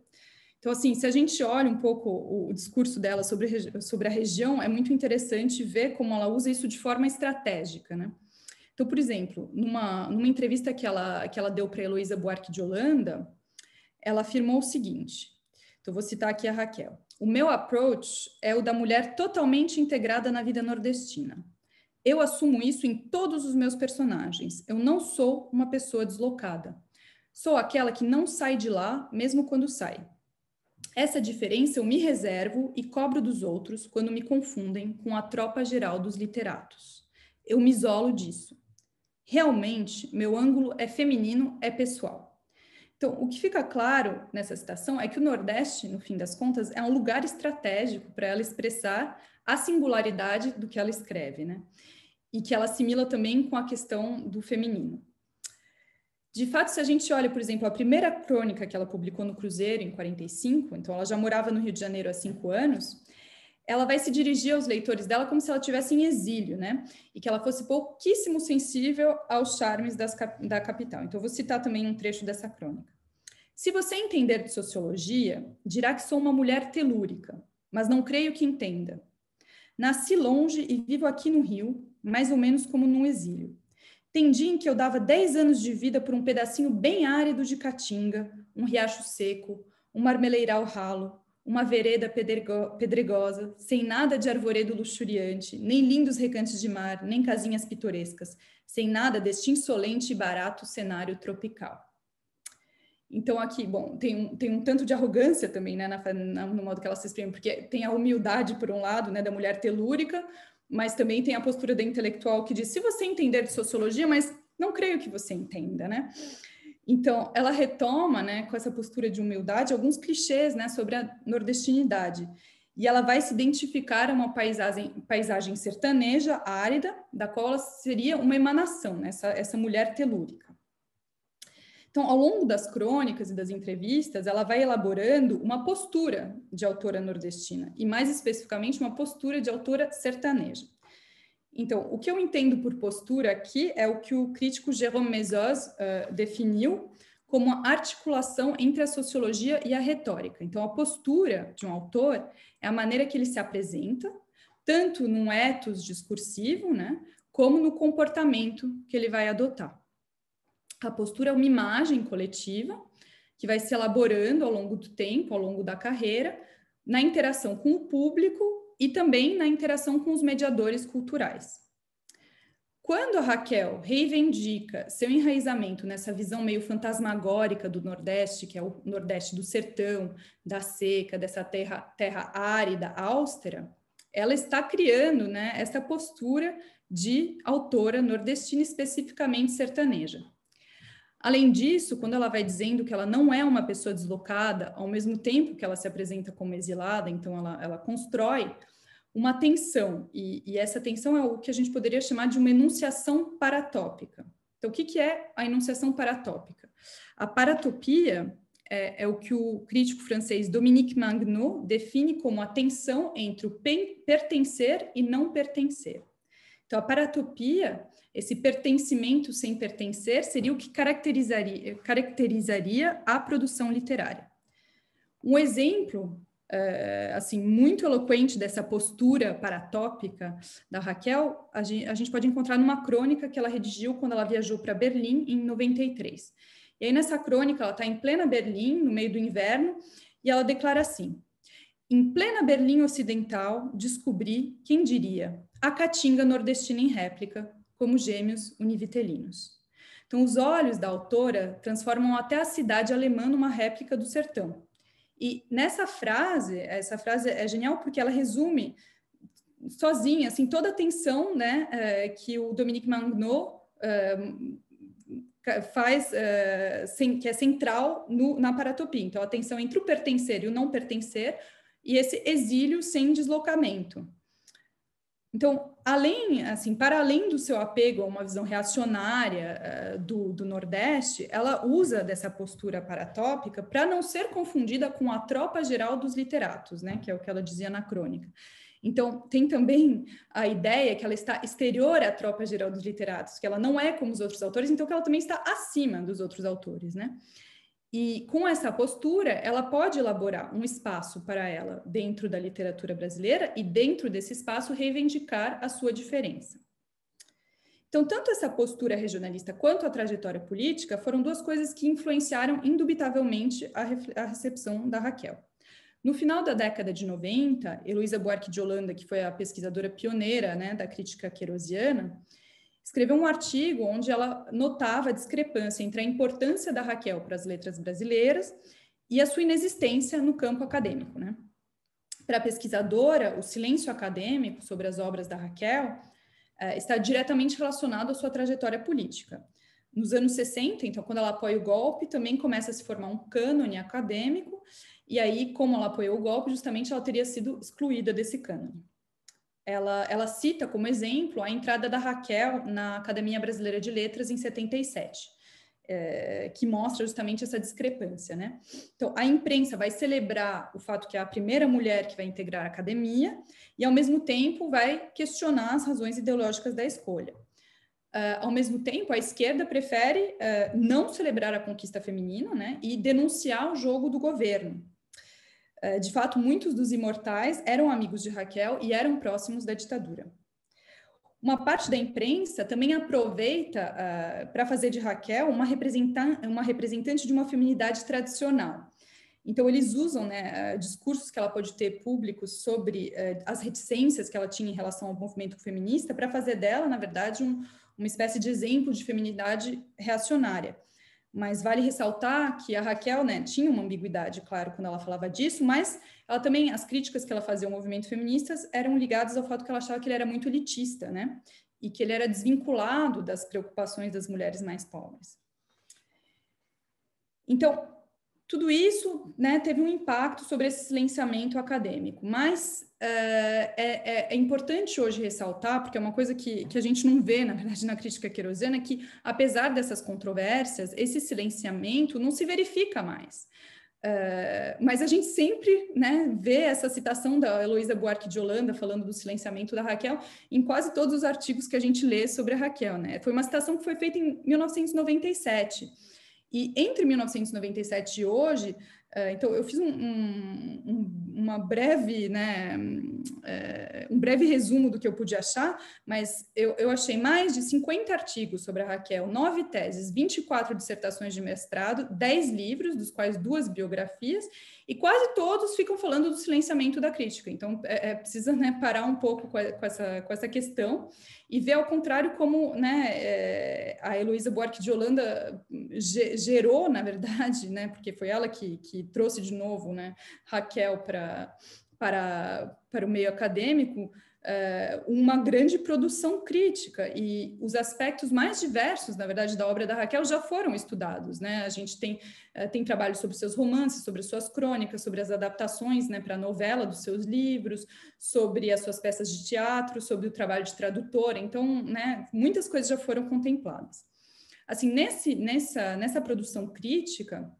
[SPEAKER 3] Então, assim, se a gente olha um pouco o discurso dela sobre a região, é muito interessante ver como ela usa isso de forma estratégica, né? Então, por exemplo, numa entrevista que ela deu para Heloísa Buarque de Holanda, ela afirmou o seguinte, então vou citar aqui a Raquel: o meu approach é o da mulher totalmente integrada na vida nordestina. Eu assumo isso em todos os meus personagens. Eu não sou uma pessoa deslocada. Sou aquela que não sai de lá, mesmo quando sai. Essa diferença eu me reservo e cobro dos outros quando me confundem com a tropa geral dos literatos. Eu me isolo disso. Realmente, meu ângulo é feminino, é pessoal. Então, o que fica claro nessa citação é que o Nordeste, no fim das contas, é um lugar estratégico para ela expressar a singularidade do que ela escreve, né? E que ela assimila também com a questão do feminino. De fato, se a gente olha, por exemplo, a primeira crônica que ela publicou no Cruzeiro, em 45, então ela já morava no Rio de Janeiro há 5 anos, ela vai se dirigir aos leitores dela como se ela estivesse em exílio, né? E que ela fosse pouquíssimo sensível aos charmes da capital. Então, eu vou citar também um trecho dessa crônica. Se você entender de sociologia, dirá que sou uma mulher telúrica, mas não creio que entenda. Nasci longe e vivo aqui no Rio, mais ou menos como num exílio. Tem dia em que eu dava 10 anos de vida por um pedacinho bem árido de caatinga, um riacho seco, um marmeleiral ralo, uma vereda pedregosa, sem nada de arvoredo luxuriante, nem lindos recantes de mar, nem casinhas pitorescas, sem nada deste insolente e barato cenário tropical. Então, aqui, bom, tem um tanto de arrogância também, né, no modo que ela se exprime, porque tem a humildade, por um lado, né, da mulher telúrica, mas também tem a postura da intelectual que diz, se você entender de sociologia, mas não creio que você entenda, né? Então, ela retoma, né, com essa postura de humildade, alguns clichês, né, sobre a nordestinidade. E ela vai se identificar a uma paisagem sertaneja, árida, da qual ela seria uma emanação, né, essa mulher telúrica. Então, ao longo das crônicas e das entrevistas, ela vai elaborando uma postura de autora nordestina, e mais especificamente uma postura de autora sertaneja. Então, o que eu entendo por postura aqui é o que o crítico Jérôme Mezoz definiu como a articulação entre a sociologia e a retórica. Então, a postura de um autor é a maneira que ele se apresenta, tanto num ethos discursivo, né, como no comportamento que ele vai adotar. A postura é uma imagem coletiva que vai se elaborando ao longo do tempo, ao longo da carreira, na interação com o público e também na interação com os mediadores culturais. Quando a Raquel reivindica seu enraizamento nessa visão meio fantasmagórica do Nordeste, que é o Nordeste do sertão, da seca, dessa terra árida, austera, ela está criando, né, essa postura de autora nordestina, especificamente sertaneja. Além disso, quando ela vai dizendo que ela não é uma pessoa deslocada, ao mesmo tempo que ela se apresenta como exilada, então ela constrói uma tensão, e essa tensão é o que a gente poderia chamar de uma enunciação paratópica. Então, o que é a enunciação paratópica? A paratopia é o que o crítico francês Dominique Mangnot define como a tensão entre o pertencer e não pertencer. Então, a paratopia, esse pertencimento sem pertencer, seria o que caracterizaria a produção literária. Um exemplo assim, muito eloquente dessa postura paratópica da Raquel, a gente pode encontrar numa crônica que ela redigiu quando ela viajou para Berlim em 93. E aí nessa crônica ela está em plena Berlim, no meio do inverno, e ela declara assim: em plena Berlim Ocidental, descobri, quem diria, a caatinga nordestina em réplica, como gêmeos univitelinos. Então, os olhos da autora transformam até a cidade alemã numa réplica do sertão. E nessa frase, essa frase é genial porque ela resume sozinha, assim, toda a tensão, né, que o Dominique Mangnot faz, que é central na paratopia. Então, a tensão entre o pertencer e o não pertencer, e esse exílio sem deslocamento. Então, para além do seu apego a uma visão reacionária do Nordeste, ela usa dessa postura paratópica para não ser confundida com a tropa geral dos literatos, né, que é o que ela dizia na crônica. Então, tem também a ideia que ela está exterior à tropa geral dos literatos, que ela não é como os outros autores, então que ela também está acima dos outros autores, né? E com essa postura, ela pode elaborar um espaço para ela dentro da literatura brasileira e dentro desse espaço reivindicar a sua diferença. Então, tanto essa postura regionalista quanto a trajetória política foram duas coisas que influenciaram indubitavelmente a recepção da Raquel. No final da década de 90, Heloísa Buarque de Holanda, que foi a pesquisadora pioneira, né, da crítica queirosiana, escreveu um artigo onde ela notava a discrepância entre a importância da Raquel para as letras brasileiras e a sua inexistência no campo acadêmico, né? Para a pesquisadora, o silêncio acadêmico sobre as obras da Raquel está diretamente relacionado à sua trajetória política. Nos anos 60, então, quando ela apoia o golpe, também começa a se formar um cânone acadêmico, e aí, como ela apoiou o golpe, justamente ela teria sido excluída desse cânone. Ela cita como exemplo a entrada da Raquel na Academia Brasileira de Letras em 77, que mostra justamente essa discrepância, né? Então, a imprensa vai celebrar o fato que é a primeira mulher que vai integrar a academia e, ao mesmo tempo, vai questionar as razões ideológicas da escolha. Ao mesmo tempo, a esquerda prefere não celebrar a conquista feminina, né, e denunciar o jogo do governo. De fato, muitos dos imortais eram amigos de Raquel e eram próximos da ditadura. Uma parte da imprensa também aproveita para fazer de Raquel uma representante de uma feminidade tradicional. Então, eles usam, né, discursos que ela pode ter públicos sobre as reticências que ela tinha em relação ao movimento feminista para fazer dela, na verdade, uma espécie de exemplo de feminidade reacionária. Mas vale ressaltar que a Raquel, né, tinha uma ambiguidade, claro, quando ela falava disso, mas ela também, as críticas que ela fazia ao movimento feminista eram ligadas ao fato que ela achava que ele era muito elitista, né, e que ele era desvinculado das preocupações das mulheres mais pobres. Então, tudo isso, né, teve um impacto sobre esse silenciamento acadêmico, mas é importante hoje ressaltar, porque é uma coisa que a gente não vê, na verdade, na crítica queirosiana, que, apesar dessas controvérsias, esse silenciamento não se verifica mais. Mas a gente sempre, né, vê essa citação da Heloísa Buarque de Holanda falando do silenciamento da Raquel em quase todos os artigos que a gente lê sobre a Raquel, né? Foi uma citação que foi feita em 1997. E entre 1997 e hoje, então eu fiz uma breve, né, um breve resumo do que eu pude achar, mas eu achei mais de 50 artigos sobre a Raquel, 9 teses, 24 dissertações de mestrado, 10 livros, dos quais 2 biografias, e quase todos ficam falando do silenciamento da crítica. Então, precisa, né, parar um pouco com essa questão e ver, ao contrário, como, né, a Heloísa Buarque de Holanda gerou, na verdade, né, porque foi ela que trouxe de novo, né, Raquel para o meio acadêmico, uma grande produção crítica, e os aspectos mais diversos, na verdade, da obra da Raquel já foram estudados, né? A gente tem trabalhos sobre seus romances, sobre suas crônicas, sobre as adaptações, né, para a novela dos seus livros, sobre as suas peças de teatro, sobre o trabalho de tradutora. Então, né, muitas coisas já foram contempladas. Assim, nessa produção crítica,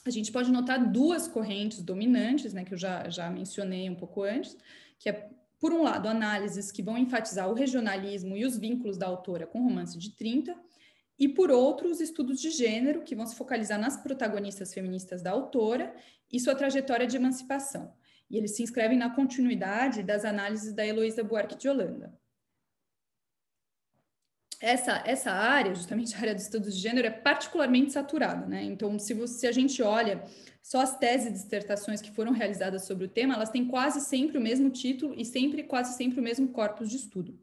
[SPEAKER 3] a gente pode notar 2 correntes dominantes, né, que eu já mencionei um pouco antes, que é, por um lado, análises que vão enfatizar o regionalismo e os vínculos da autora com o romance de 30, e, por outro, os estudos de gênero, que vão se focalizar nas protagonistas feministas da autora e sua trajetória de emancipação. E eles se inscrevem na continuidade das análises da Heloísa Buarque de Holanda. Essa área, justamente a área dos estudos de gênero, é particularmente saturada, né? Então, se a gente olha só as teses e dissertações que foram realizadas sobre o tema, elas têm quase sempre o mesmo título e quase sempre o mesmo corpus de estudo.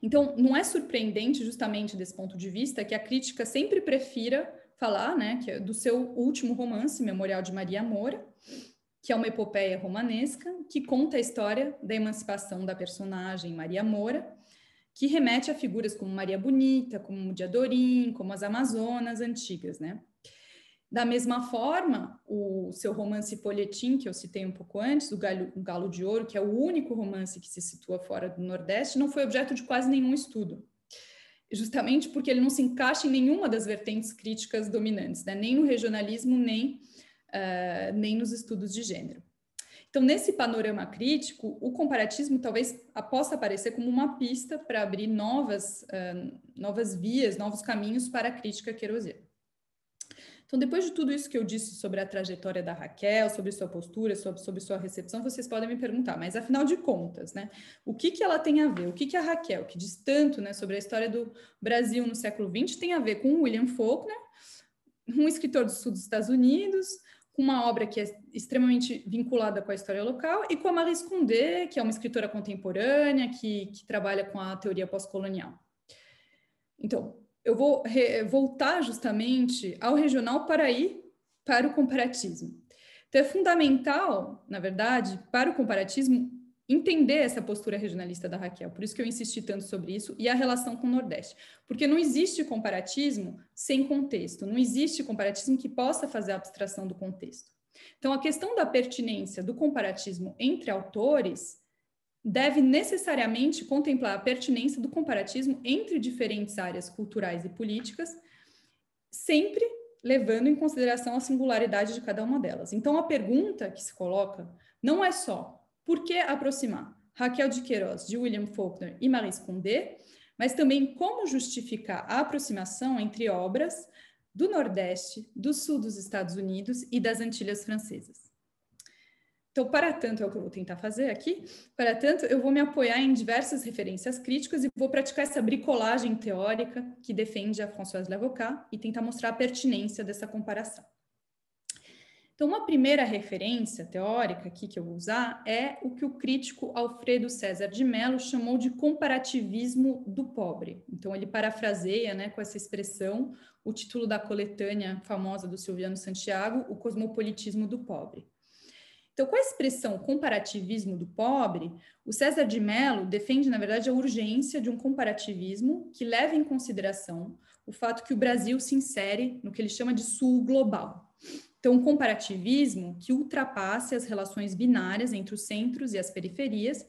[SPEAKER 3] Então, não é surpreendente, justamente desse ponto de vista, que a crítica sempre prefira falar, né, que é do seu último romance, Memorial de Maria Moura, que é uma epopeia romanesca que conta a história da emancipação da personagem Maria Moura, que remete a figuras como Maria Bonita, como Diadorim, como as Amazonas antigas, né? Da mesma forma, o seu romance Folhetim, que eu citei um pouco antes, o Galo de Ouro, que é o único romance que se situa fora do Nordeste, não foi objeto de quase nenhum estudo. Justamente porque ele não se encaixa em nenhuma das vertentes críticas dominantes, né? Nem no regionalismo, nem nos estudos de gênero. Então, nesse panorama crítico, o comparatismo talvez possa aparecer como uma pista para abrir novas vias, novos caminhos para a crítica queirosiana. Então, depois de tudo isso que eu disse sobre a trajetória da Raquel, sobre sua postura, sobre sua recepção, vocês podem me perguntar, mas afinal de contas, né, o que ela tem a ver? O que a Raquel, que diz tanto, né, sobre a história do Brasil no século XX, tem a ver com William Faulkner, um escritor do sul dos Estados Unidos, com uma obra que é extremamente vinculada com a história local, e com a Maryse Condé, que é uma escritora contemporânea, que trabalha com a teoria pós-colonial. Então, eu vou voltar justamente ao regional para ir para o comparatismo. Então, é fundamental, na verdade, para o comparatismo, entender essa postura regionalista da Raquel. Por isso que eu insisti tanto sobre isso, e a relação com o Nordeste. Porque não existe comparatismo sem contexto, não existe comparatismo que possa fazer a abstração do contexto. Então, a questão da pertinência do comparatismo entre autores deve necessariamente contemplar a pertinência do comparatismo entre diferentes áreas culturais e políticas, sempre levando em consideração a singularidade de cada uma delas. Então, a pergunta que se coloca não é só por que aproximar Raquel de Queiroz, de William Faulkner e Maryse Condé, mas também como justificar a aproximação entre obras do Nordeste, do Sul dos Estados Unidos e das Antilhas Francesas. Então, para tanto, é o que eu vou tentar fazer aqui, para tanto, eu vou me apoiar em diversas referências críticas e vou praticar essa bricolagem teórica que defende a Françoise Lavocat e tentar mostrar a pertinência dessa comparação. Então, uma primeira referência teórica aqui que eu vou usar é o que o crítico Alfredo César de Mello chamou de comparativismo do pobre. Então, ele parafraseia, né, com essa expressão, o título da coletânea famosa do Silviano Santiago, O Cosmopolitismo do Pobre. Então, com a expressão comparativismo do pobre, o César de Mello defende, na verdade, a urgência de um comparativismo que leve em consideração o fato que o Brasil se insere no que ele chama de sul global. Então, um comparativismo que ultrapasse as relações binárias entre os centros e as periferias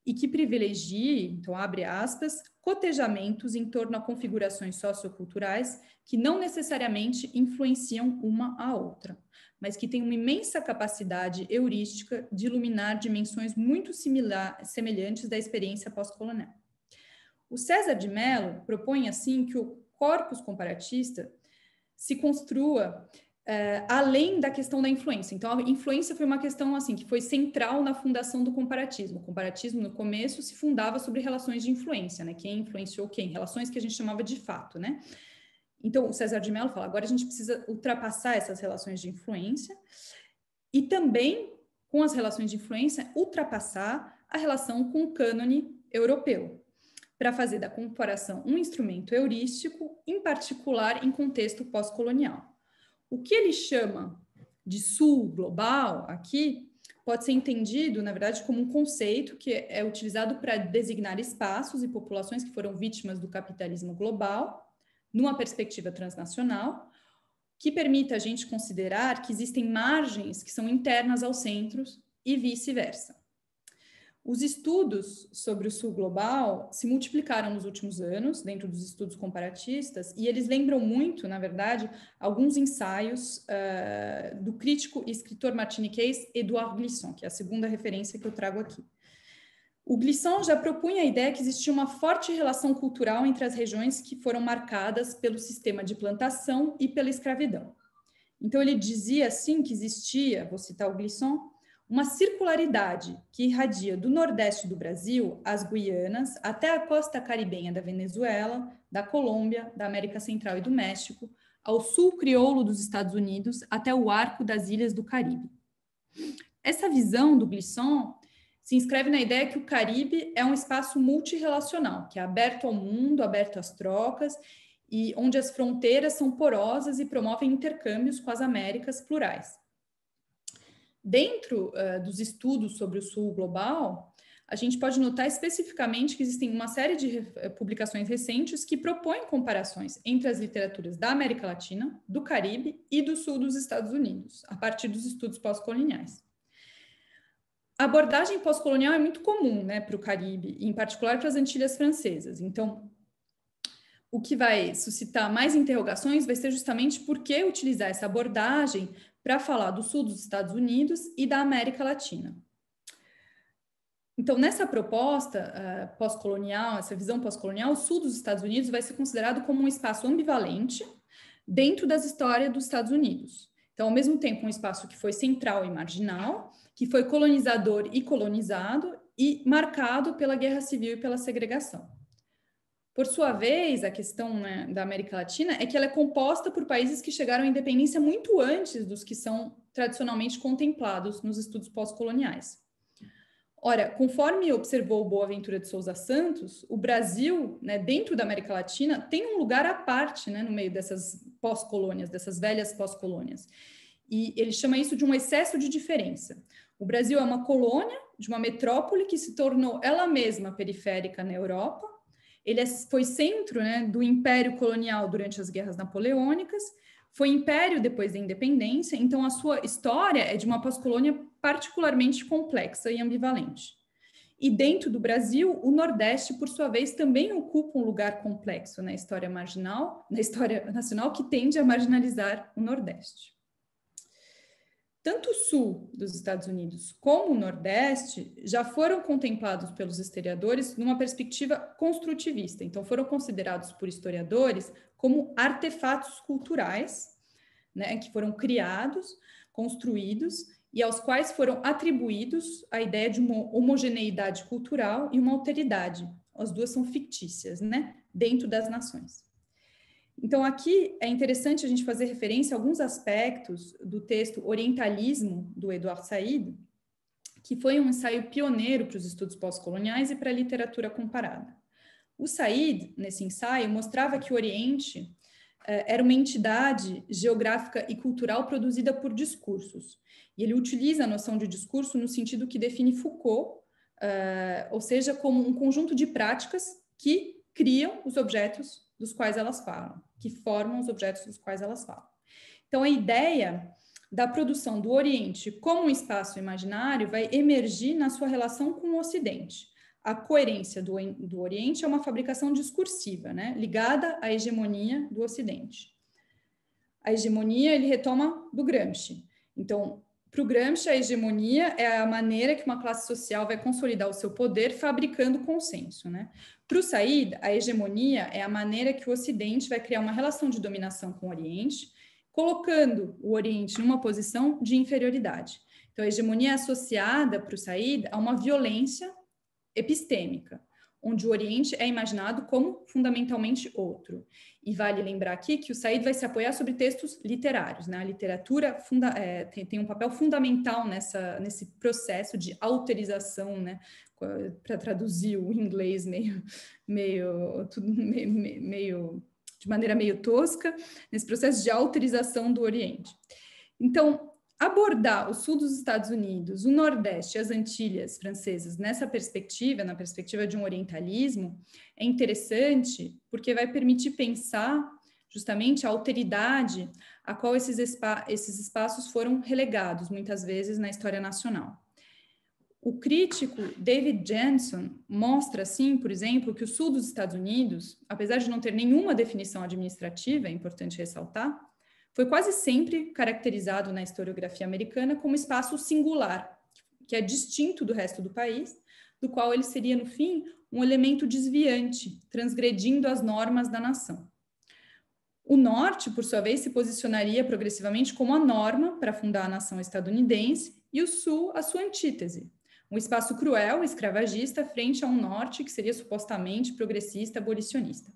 [SPEAKER 3] e que privilegie, então, abre aspas, cotejamentos em torno a configurações socioculturais que não necessariamente influenciam uma a outra, mas que tem uma imensa capacidade heurística de iluminar dimensões muito semelhantes da experiência pós-colonial. O César de Mello propõe, assim, que o corpus comparatista se construa além da questão da influência. Então, a influência foi uma questão, assim, que foi central na fundação do comparatismo. O comparatismo, no começo, se fundava sobre relações de influência, né? Quem influenciou quem? Relações que a gente chamava de fato, né? Então, o César de Mello fala, agora a gente precisa ultrapassar essas relações de influência e também, com as relações de influência, ultrapassar a relação com o cânone europeu, para fazer da comparação um instrumento heurístico, em particular em contexto pós-colonial. O que ele chama de sul global aqui pode ser entendido, na verdade, como um conceito que é utilizado para designar espaços e populações que foram vítimas do capitalismo global, numa perspectiva transnacional, que permita a gente considerar que existem margens que são internas aos centros e vice-versa. Os estudos sobre o sul global se multiplicaram nos últimos anos, dentro dos estudos comparatistas, e eles lembram muito, na verdade, alguns ensaios do crítico e escritor martiniquês Édouard Glissant, que é a segunda referência que eu trago aqui. O Glissant já propunha a ideia que existia uma forte relação cultural entre as regiões que foram marcadas pelo sistema de plantação e pela escravidão. Então, ele dizia, assim, que existia, vou citar o Glissant, uma circularidade que irradia do Nordeste do Brasil, às Guianas, até a costa caribenha da Venezuela, da Colômbia, da América Central e do México, ao sul crioulo dos Estados Unidos, até o arco das ilhas do Caribe. Essa visão do Glissant se inscreve na ideia que o Caribe é um espaço multirrelacional, que é aberto ao mundo, aberto às trocas, e onde as fronteiras são porosas e promovem intercâmbios com as Américas plurais. Dentro dos estudos sobre o sul global, a gente pode notar especificamente que existem uma série de publicações recentes que propõem comparações entre as literaturas da América Latina, do Caribe e do sul dos Estados Unidos, a partir dos estudos pós-coloniais. A abordagem pós-colonial é muito comum, né, para o Caribe, e em particular para as Antilhas Francesas. Então, o que vai suscitar mais interrogações vai ser justamente por que utilizar essa abordagem para falar do sul dos Estados Unidos e da América Latina. Então, nessa proposta pós-colonial, essa visão pós-colonial, o sul dos Estados Unidos vai ser considerado como um espaço ambivalente dentro das histórias dos Estados Unidos. Então, ao mesmo tempo, um espaço que foi central e marginal, que foi colonizador e colonizado e marcado pela guerra civil e pela segregação. Por sua vez, a questão, né, da América Latina é que ela é composta por países que chegaram à independência muito antes dos que são tradicionalmente contemplados nos estudos pós-coloniais. Ora, conforme observou Boaventura de Souza Santos, o Brasil, né, dentro da América Latina, tem um lugar à parte, né, no meio dessas pós-colônias, dessas velhas pós-colônias. E ele chama isso de um excesso de diferença. O Brasil é uma colônia de uma metrópole que se tornou ela mesma periférica na Europa. Ele foi centro, né, do império colonial durante as guerras napoleônicas, foi império depois da independência, então a sua história é de uma pós-colônia particularmente complexa e ambivalente. E dentro do Brasil, o Nordeste, por sua vez, também ocupa um lugar complexo na história marginal, na história nacional, que tende a marginalizar o Nordeste. Tanto o sul dos Estados Unidos como o Nordeste já foram contemplados pelos historiadores numa perspectiva construtivista. Então, foram considerados por historiadores como artefatos culturais, né, que foram criados, construídos e aos quais foram atribuídos a ideia de uma homogeneidade cultural e uma alteridade. As duas são fictícias, né, dentro das nações. Então, aqui é interessante a gente fazer referência a alguns aspectos do texto Orientalismo, do Edward Said, que foi um ensaio pioneiro para os estudos pós-coloniais e para a literatura comparada. O Said, nesse ensaio, mostrava que o Oriente era uma entidade geográfica e cultural produzida por discursos. E ele utiliza a noção de discurso no sentido que define Foucault, ou seja, como um conjunto de práticas que criam os objetos dos quais elas falam, que formam os objetos dos quais elas falam. Então, a ideia da produção do Oriente como um espaço imaginário vai emergir na sua relação com o Ocidente. A coerência do Oriente é uma fabricação discursiva, né, ligada à hegemonia do Ocidente. A hegemonia ele retoma do Gramsci. Então, para o Gramsci, a hegemonia é a maneira que uma classe social vai consolidar o seu poder fabricando consenso, né? Para o Said, a hegemonia é a maneira que o Ocidente vai criar uma relação de dominação com o Oriente, colocando o Oriente numa posição de inferioridade. Então, a hegemonia é associada para o Said a uma violência epistêmica, onde o Oriente é imaginado como fundamentalmente outro. E vale lembrar aqui que o Said vai se apoiar sobre textos literários, né? A literatura tem um papel fundamental nesse processo de autorização, né? Para traduzir o inglês meio de maneira meio tosca, nesse processo de autorização do Oriente. Então, abordar o sul dos Estados Unidos, o Nordeste e as Antilhas francesas nessa perspectiva, na perspectiva de um orientalismo, é interessante porque vai permitir pensar justamente a alteridade a qual esses espaços foram relegados, muitas vezes, na história nacional. O crítico David Jensen mostra, assim, por exemplo, que o sul dos Estados Unidos, apesar de não ter nenhuma definição administrativa, é importante ressaltar, foi quase sempre caracterizado na historiografia americana como espaço singular, que é distinto do resto do país, do qual ele seria, no fim, um elemento desviante, transgredindo as normas da nação. O norte, por sua vez, se posicionaria progressivamente como a norma para fundar a nação estadunidense e o sul a sua antítese, um espaço cruel, escravagista, frente a um norte que seria supostamente progressista, abolicionista.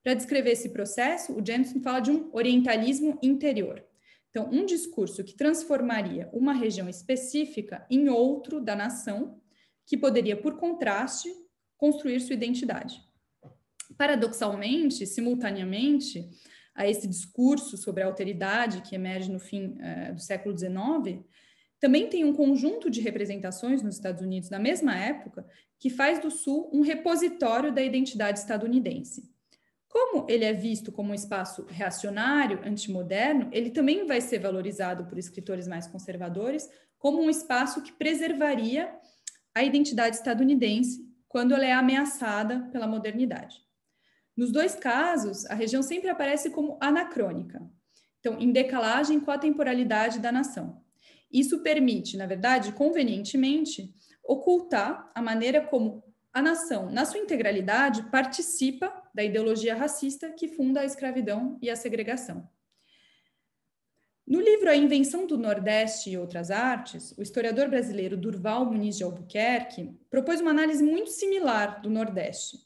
[SPEAKER 3] Para descrever esse processo, o Jensen fala de um orientalismo interior. Então, um discurso que transformaria uma região específica em outro da nação, que poderia, por contraste, construir sua identidade. Paradoxalmente, simultaneamente a esse discurso sobre a alteridade que emerge no fim do século XIX, também tem um conjunto de representações nos Estados Unidos na mesma época que faz do Sul um repositório da identidade estadunidense. Como ele é visto como um espaço reacionário, antimoderno, ele também vai ser valorizado por escritores mais conservadores como um espaço que preservaria a identidade estadunidense quando ela é ameaçada pela modernidade. Nos dois casos, a região sempre aparece como anacrônica, então, em decalagem com a temporalidade da nação. Isso permite, na verdade, convenientemente, ocultar a maneira como a nação, na sua integralidade, participa da ideologia racista que funda a escravidão e a segregação. No livro A Invenção do Nordeste e Outras Artes, o historiador brasileiro Durval Muniz de Albuquerque propôs uma análise muito similar do Nordeste.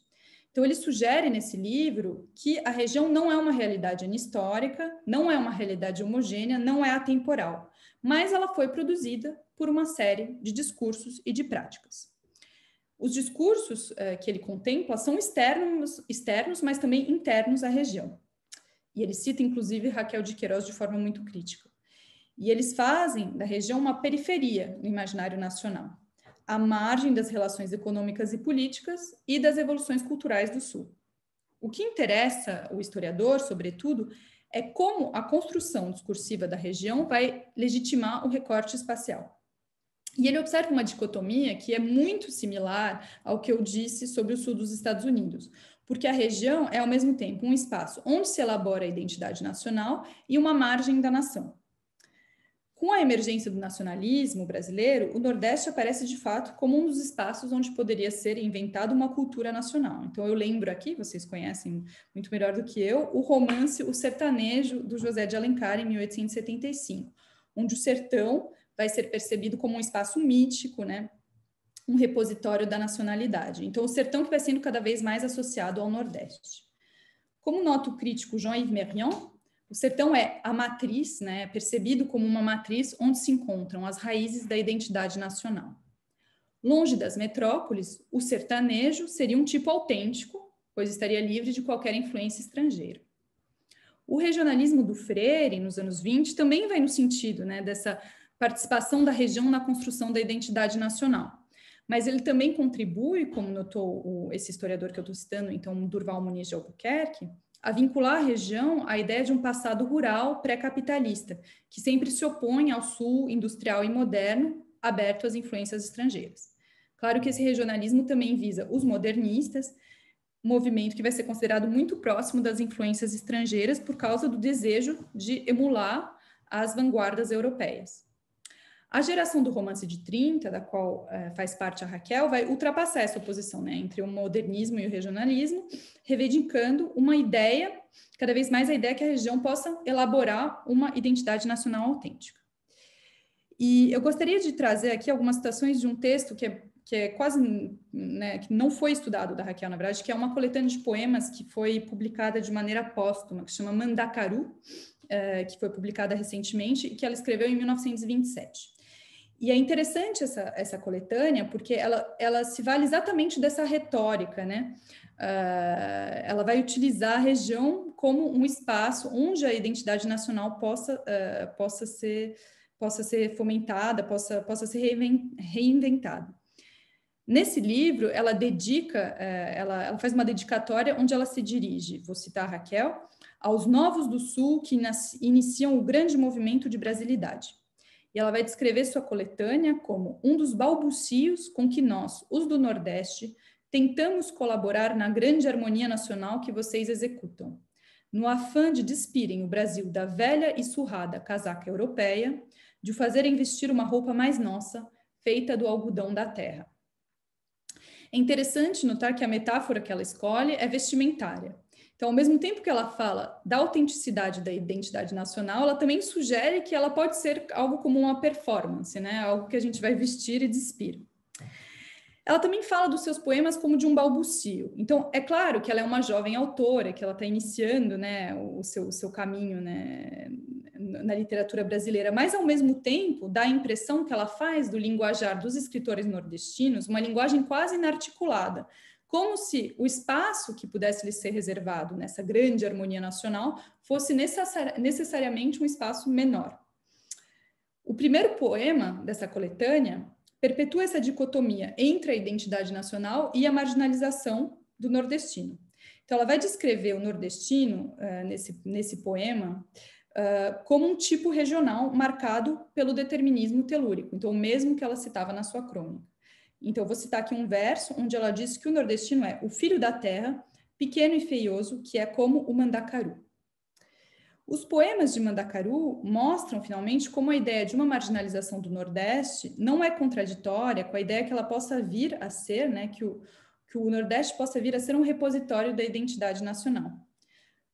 [SPEAKER 3] Então, ele sugere nesse livro que a região não é uma realidade anistórica, não é uma realidade homogênea, não é atemporal, mas ela foi produzida por uma série de discursos e de práticas. Os discursos que ele contempla são externos, mas também internos à região. E ele cita, inclusive, Raquel de Queiroz de forma muito crítica. E eles fazem da região uma periferia no imaginário nacional, à margem das relações econômicas e políticas e das evoluções culturais do Sul. O que interessa o historiador, sobretudo, é como a construção discursiva da região vai legitimar o recorte espacial. E ele observa uma dicotomia que é muito similar ao que eu disse sobre o sul dos Estados Unidos, porque a região é, ao mesmo tempo, um espaço onde se elabora a identidade nacional e uma margem da nação. Com a emergência do nacionalismo brasileiro, o Nordeste aparece de fato como um dos espaços onde poderia ser inventada uma cultura nacional. Então eu lembro aqui, vocês conhecem muito melhor do que eu, o romance O Sertanejo, do José de Alencar, em 1875, onde o sertão vai ser percebido como um espaço mítico, né? Um repositório da nacionalidade. Então o sertão que vai sendo cada vez mais associado ao Nordeste. Como nota o crítico Jean-Yves Merrion, o sertão é a matriz, né, percebido como uma matriz onde se encontram as raízes da identidade nacional. Longe das metrópoles, o sertanejo seria um tipo autêntico, pois estaria livre de qualquer influência estrangeira. O regionalismo do Freire, nos anos 20, também vai no sentido, né, dessa participação da região na construção da identidade nacional. Mas ele também contribui, como notou esse historiador que eu estou citando, então, Durval Muniz de Albuquerque, a vincular a região à ideia de um passado rural pré-capitalista, que sempre se opõe ao sul industrial e moderno, aberto às influências estrangeiras. Claro que esse regionalismo também visa os modernistas, movimento que vai ser considerado muito próximo das influências estrangeiras por causa do desejo de emular as vanguardas europeias. A geração do romance de 30, da qual faz parte a Raquel, vai ultrapassar essa oposição, né, entre o modernismo e o regionalismo, reivindicando uma ideia, cada vez mais a ideia que a região possa elaborar uma identidade nacional autêntica. E eu gostaria de trazer aqui algumas citações de um texto que é quase, né, que não foi estudado da Raquel, na verdade, que é uma coletânea de poemas que foi publicada de maneira póstuma, que se chama Mandacaru, que foi publicada recentemente e que ela escreveu em 1927. E é interessante essa coletânea porque ela se vale exatamente dessa retórica, né? Ela vai utilizar a região como um espaço onde a identidade nacional possa ser fomentada, possa ser reinventada. Nesse livro, ela faz uma dedicatória onde ela se dirige, vou citar a Raquel, aos novos do Sul que iniciam o grande movimento de brasilidade. E ela vai descrever sua coletânea como um dos balbucios com que nós, os do Nordeste, tentamos colaborar na grande harmonia nacional que vocês executam. No afã de despirem o Brasil da velha e surrada casaca europeia, de o fazerem vestir uma roupa mais nossa, feita do algodão da terra. É interessante notar que a metáfora que ela escolhe é vestimentária. Então, ao mesmo tempo que ela fala da autenticidade da identidade nacional, ela também sugere que ela pode ser algo como uma performance, né? Algo que a gente vai vestir e despir. Ela também fala dos seus poemas como de um balbucio. Então, é claro que ela é uma jovem autora, que ela está iniciando, né, o seu caminho, né, na literatura brasileira, mas, ao mesmo tempo, dá a impressão que ela faz do linguajar dos escritores nordestinos uma linguagem quase inarticulada, como se o espaço que pudesse lhe ser reservado nessa grande harmonia nacional fosse necessariamente um espaço menor. O primeiro poema dessa coletânea perpetua essa dicotomia entre a identidade nacional e a marginalização do nordestino. Então, ela vai descrever o nordestino, nesse poema, como um tipo regional marcado pelo determinismo telúrico, então, o mesmo que ela citava na sua crônica. Então, eu vou citar aqui um verso onde ela diz que o nordestino é o filho da terra, pequeno e feioso, que é como o mandacaru. Os poemas de Mandacaru mostram, finalmente, como a ideia de uma marginalização do Nordeste não é contraditória com a ideia que ela possa vir a ser, né, que o Nordeste possa vir a ser um repositório da identidade nacional.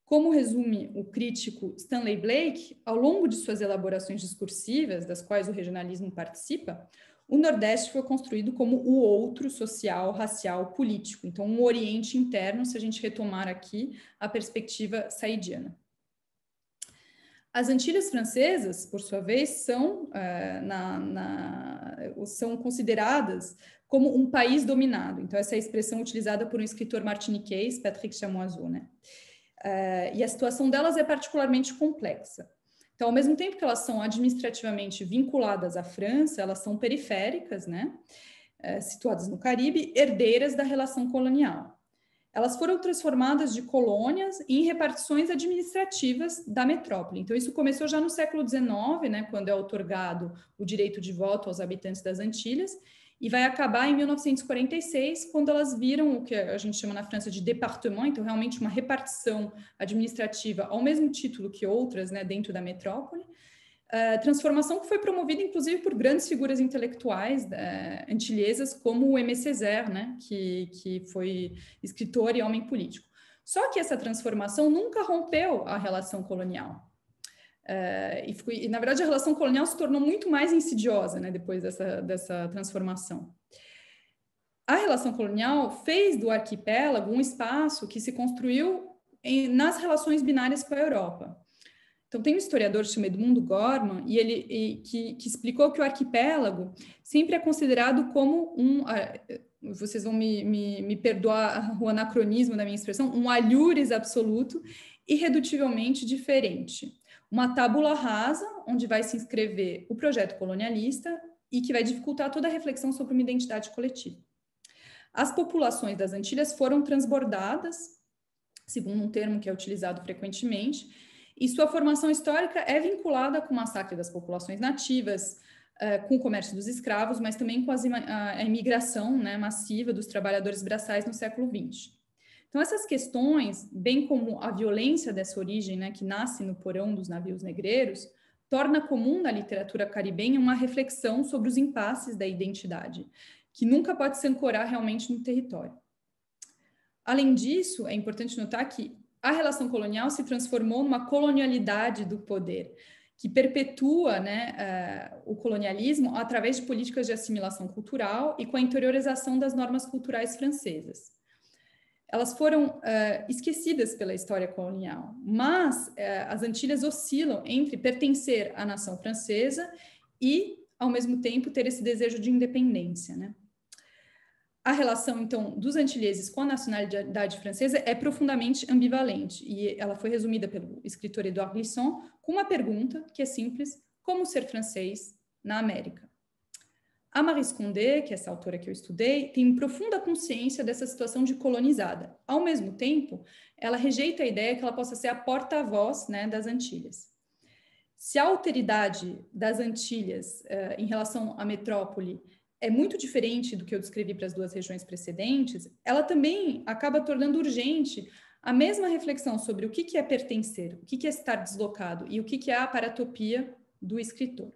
[SPEAKER 3] Como resume o crítico Stanley Blake, ao longo de suas elaborações discursivas, das quais o regionalismo participa, o Nordeste foi construído como o outro social, racial, político. Então, um Oriente interno, se a gente retomar aqui a perspectiva saidiana. As Antilhas Francesas, por sua vez, são consideradas como um país dominado. Então, essa é a expressão utilizada por um escritor martiniquês, Patrick Chamoiseau, né? E a situação delas é particularmente complexa. Então, ao mesmo tempo que elas são administrativamente vinculadas à França, elas são periféricas, né? Situadas no Caribe, herdeiras da relação colonial. Elas foram transformadas de colônias em repartições administrativas da metrópole. Então, isso começou já no século XIX, né, quando é outorgado o direito de voto aos habitantes das Antilhas, e vai acabar em 1946, quando elas viram o que a gente chama na França de département, então realmente uma repartição administrativa ao mesmo título que outras, né, dentro da metrópole. Transformação que foi promovida, inclusive, por grandes figuras intelectuais antilesas, como o Aimé Césaire, né, que foi escritor e homem político. Só que essa transformação nunca rompeu a relação colonial. E, na verdade, a relação colonial se tornou muito mais insidiosa, né, depois dessa transformação. A relação colonial fez do arquipélago um espaço que se construiu nas relações binárias com a Europa. Então, tem um historiador chamado Edmundo Gorman, que explicou que o arquipélago sempre é considerado como vocês vão me perdoar o anacronismo da minha expressão, um alhures absoluto, irredutivelmente diferente. Uma tábula rasa, onde vai se inscrever o projeto colonialista e que vai dificultar toda a reflexão sobre uma identidade coletiva. As populações das Antilhas foram transbordadas, segundo um termo que é utilizado frequentemente, e sua formação histórica é vinculada com o massacre das populações nativas, com o comércio dos escravos, mas também com a imigração, né, massiva dos trabalhadores braçais no século XX. Então, essas questões, bem como a violência dessa origem, né, que nasce no porão dos navios negreiros, torna comum na literatura caribenha uma reflexão sobre os impasses da identidade, que nunca pode se ancorar realmente no território. Além disso, é importante notar que a relação colonial se transformou numa colonialidade do poder, que perpetua, né, o colonialismo através de políticas de assimilação cultural e com a interiorização das normas culturais francesas. Elas foram esquecidas pela história colonial, mas as Antilhas oscilam entre pertencer à nação francesa e, ao mesmo tempo, ter esse desejo de independência, né? A relação, então, dos antilheses com a nacionalidade francesa é profundamente ambivalente e ela foi resumida pelo escritor Edouard Glissant com uma pergunta que é simples: como ser francês na América? A Maryse Condé, que é essa autora que eu estudei, tem profunda consciência dessa situação de colonizada. Ao mesmo tempo, ela rejeita a ideia que ela possa ser a porta-voz, né, das Antilhas. Se a alteridade das Antilhas em relação à metrópole é muito diferente do que eu descrevi para as duas regiões precedentes, ela também acaba tornando urgente a mesma reflexão sobre o que é pertencer, o que é estar deslocado e o que é a paratopia do escritor.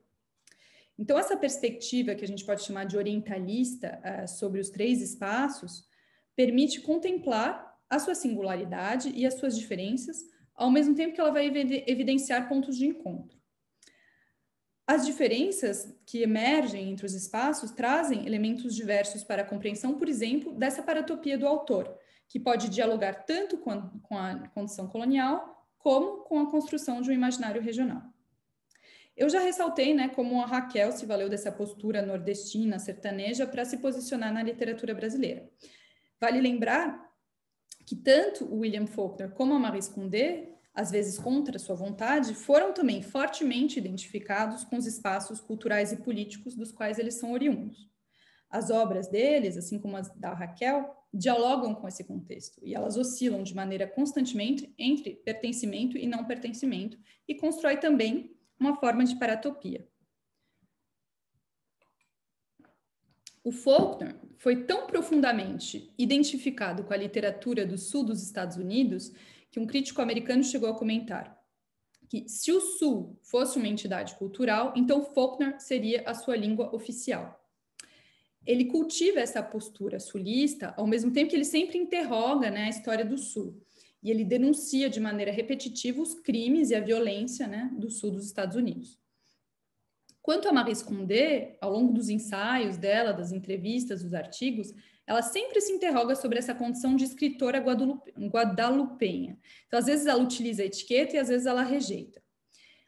[SPEAKER 3] Então, essa perspectiva que a gente pode chamar de orientalista sobre os três espaços permite contemplar a sua singularidade e as suas diferenças, ao mesmo tempo que ela vai evidenciar pontos de encontro. As diferenças que emergem entre os espaços trazem elementos diversos para a compreensão, por exemplo, dessa paratopia do autor, que pode dialogar tanto com a condição colonial como com a construção de um imaginário regional. Eu já ressaltei, né, como a Raquel se valeu dessa postura nordestina, sertaneja, para se posicionar na literatura brasileira. Vale lembrar que tanto o William Faulkner como a Maryse Condé às vezes contra sua vontade, foram também fortemente identificados com os espaços culturais e políticos dos quais eles são oriundos. As obras deles, assim como as da Raquel, dialogam com esse contexto e elas oscilam de maneira constantemente entre pertencimento e não pertencimento e constrói também uma forma de paratopia. O Faulkner foi tão profundamente identificado com a literatura do sul dos Estados Unidos que um crítico americano chegou a comentar que se o sul fosse uma entidade cultural, então Faulkner seria a sua língua oficial. Ele cultiva essa postura sulista, ao mesmo tempo que ele sempre interroga, né, a história do sul. E ele denuncia de maneira repetitiva os crimes e a violência, né, do sul dos Estados Unidos. Quanto a Maryse Condé, ao longo dos ensaios dela, das entrevistas, dos artigos, ela sempre se interroga sobre essa condição de escritora guadalupenha. Então, às vezes ela utiliza a etiqueta e às vezes ela rejeita.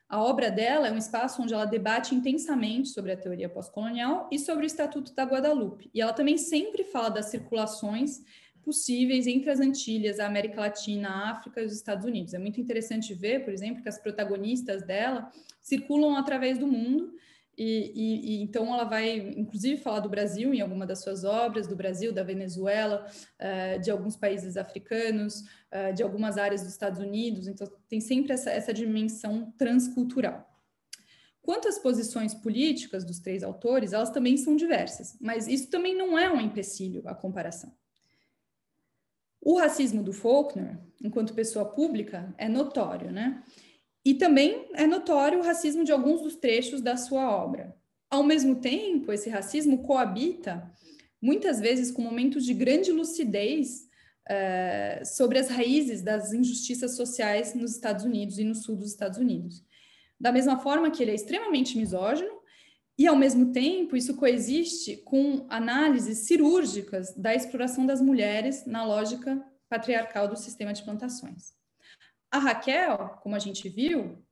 [SPEAKER 3] A obra dela é um espaço onde ela debate intensamente sobre a teoria pós-colonial e sobre o Estatuto da Guadalupe. E ela também sempre fala das circulações possíveis entre as Antilhas, a América Latina, a África e os Estados Unidos. É muito interessante ver, por exemplo, que as protagonistas dela circulam através do mundo e então ela vai, inclusive, falar do Brasil em alguma das suas obras, do Brasil, da Venezuela, de alguns países africanos, de algumas áreas dos Estados Unidos. Então, tem sempre essa dimensão transcultural. Quanto às posições políticas dos três autores, elas também são diversas, mas isso também não é um empecilho à comparação. O racismo do Faulkner, enquanto pessoa pública, é notório, né? E também é notório o racismo de alguns dos trechos da sua obra. Ao mesmo tempo, esse racismo coabita, muitas vezes, com momentos de grande lucidez sobre as raízes das injustiças sociais nos Estados Unidos e no sul dos Estados Unidos. Da mesma forma que ele é extremamente misógino, e, ao mesmo tempo, isso coexiste com análises cirúrgicas da exploração das mulheres na lógica patriarcal do sistema de plantações. A Raquel, como a gente viu,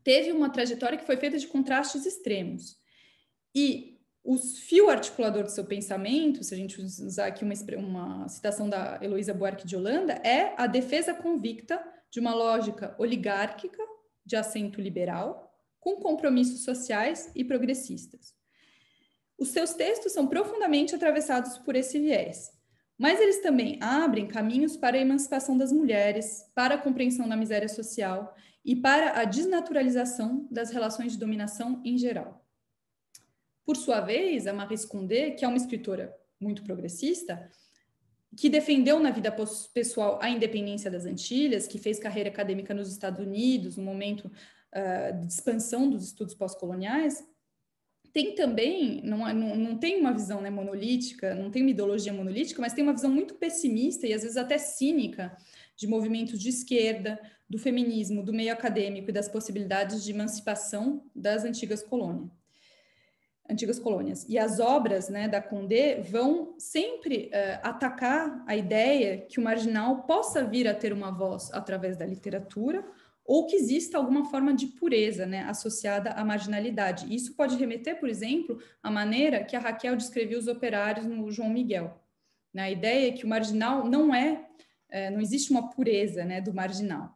[SPEAKER 3] teve uma trajetória que foi feita de contrastes extremos. E o fio articulador do seu pensamento, se a gente usar aqui uma citação da Heloísa Buarque de Holanda, é a defesa convicta de uma lógica oligárquica de assento liberal, com compromissos sociais e progressistas. Os seus textos são profundamente atravessados por esse viés, mas eles também abrem caminhos para a emancipação das mulheres, para a compreensão da miséria social e para a desnaturalização das relações de dominação em geral. Por sua vez, a Maryse Condé, que é uma escritora muito progressista, que defendeu na vida pessoal a independência das Antilhas, que fez carreira acadêmica nos Estados Unidos, no momento de expansão dos estudos pós-coloniais, tem também, não tem uma visão, né, monolítica, não tem uma ideologia monolítica, mas tem uma visão muito pessimista e às vezes até cínica de movimentos de esquerda, do feminismo, do meio acadêmico e das possibilidades de emancipação das antigas colônias. E as obras, né, da Condé vão sempre atacar a ideia que o marginal possa vir a ter uma voz através da literatura ou que exista alguma forma de pureza, né, associada à marginalidade. Isso pode remeter, por exemplo, à maneira que a Raquel descreveu os operários no João Miguel. Né? A ideia é que o marginal não existe uma pureza, né, do marginal.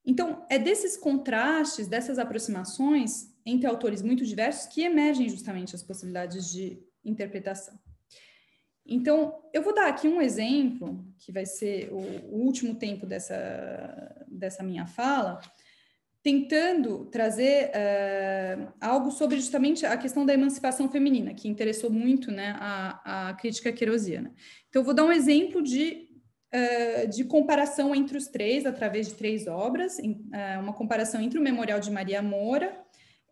[SPEAKER 3] Então, é desses contrastes, dessas aproximações entre autores muito diversos que emergem justamente as possibilidades de interpretação. Então, eu vou dar aqui um exemplo, que vai ser o último tempo dessa minha fala, tentando trazer algo sobre justamente a questão da emancipação feminina, que interessou muito, né, a crítica queirosiana. Então, eu vou dar um exemplo de comparação entre os três, através de três obras, uma comparação entre o Memorial de Maria Moura,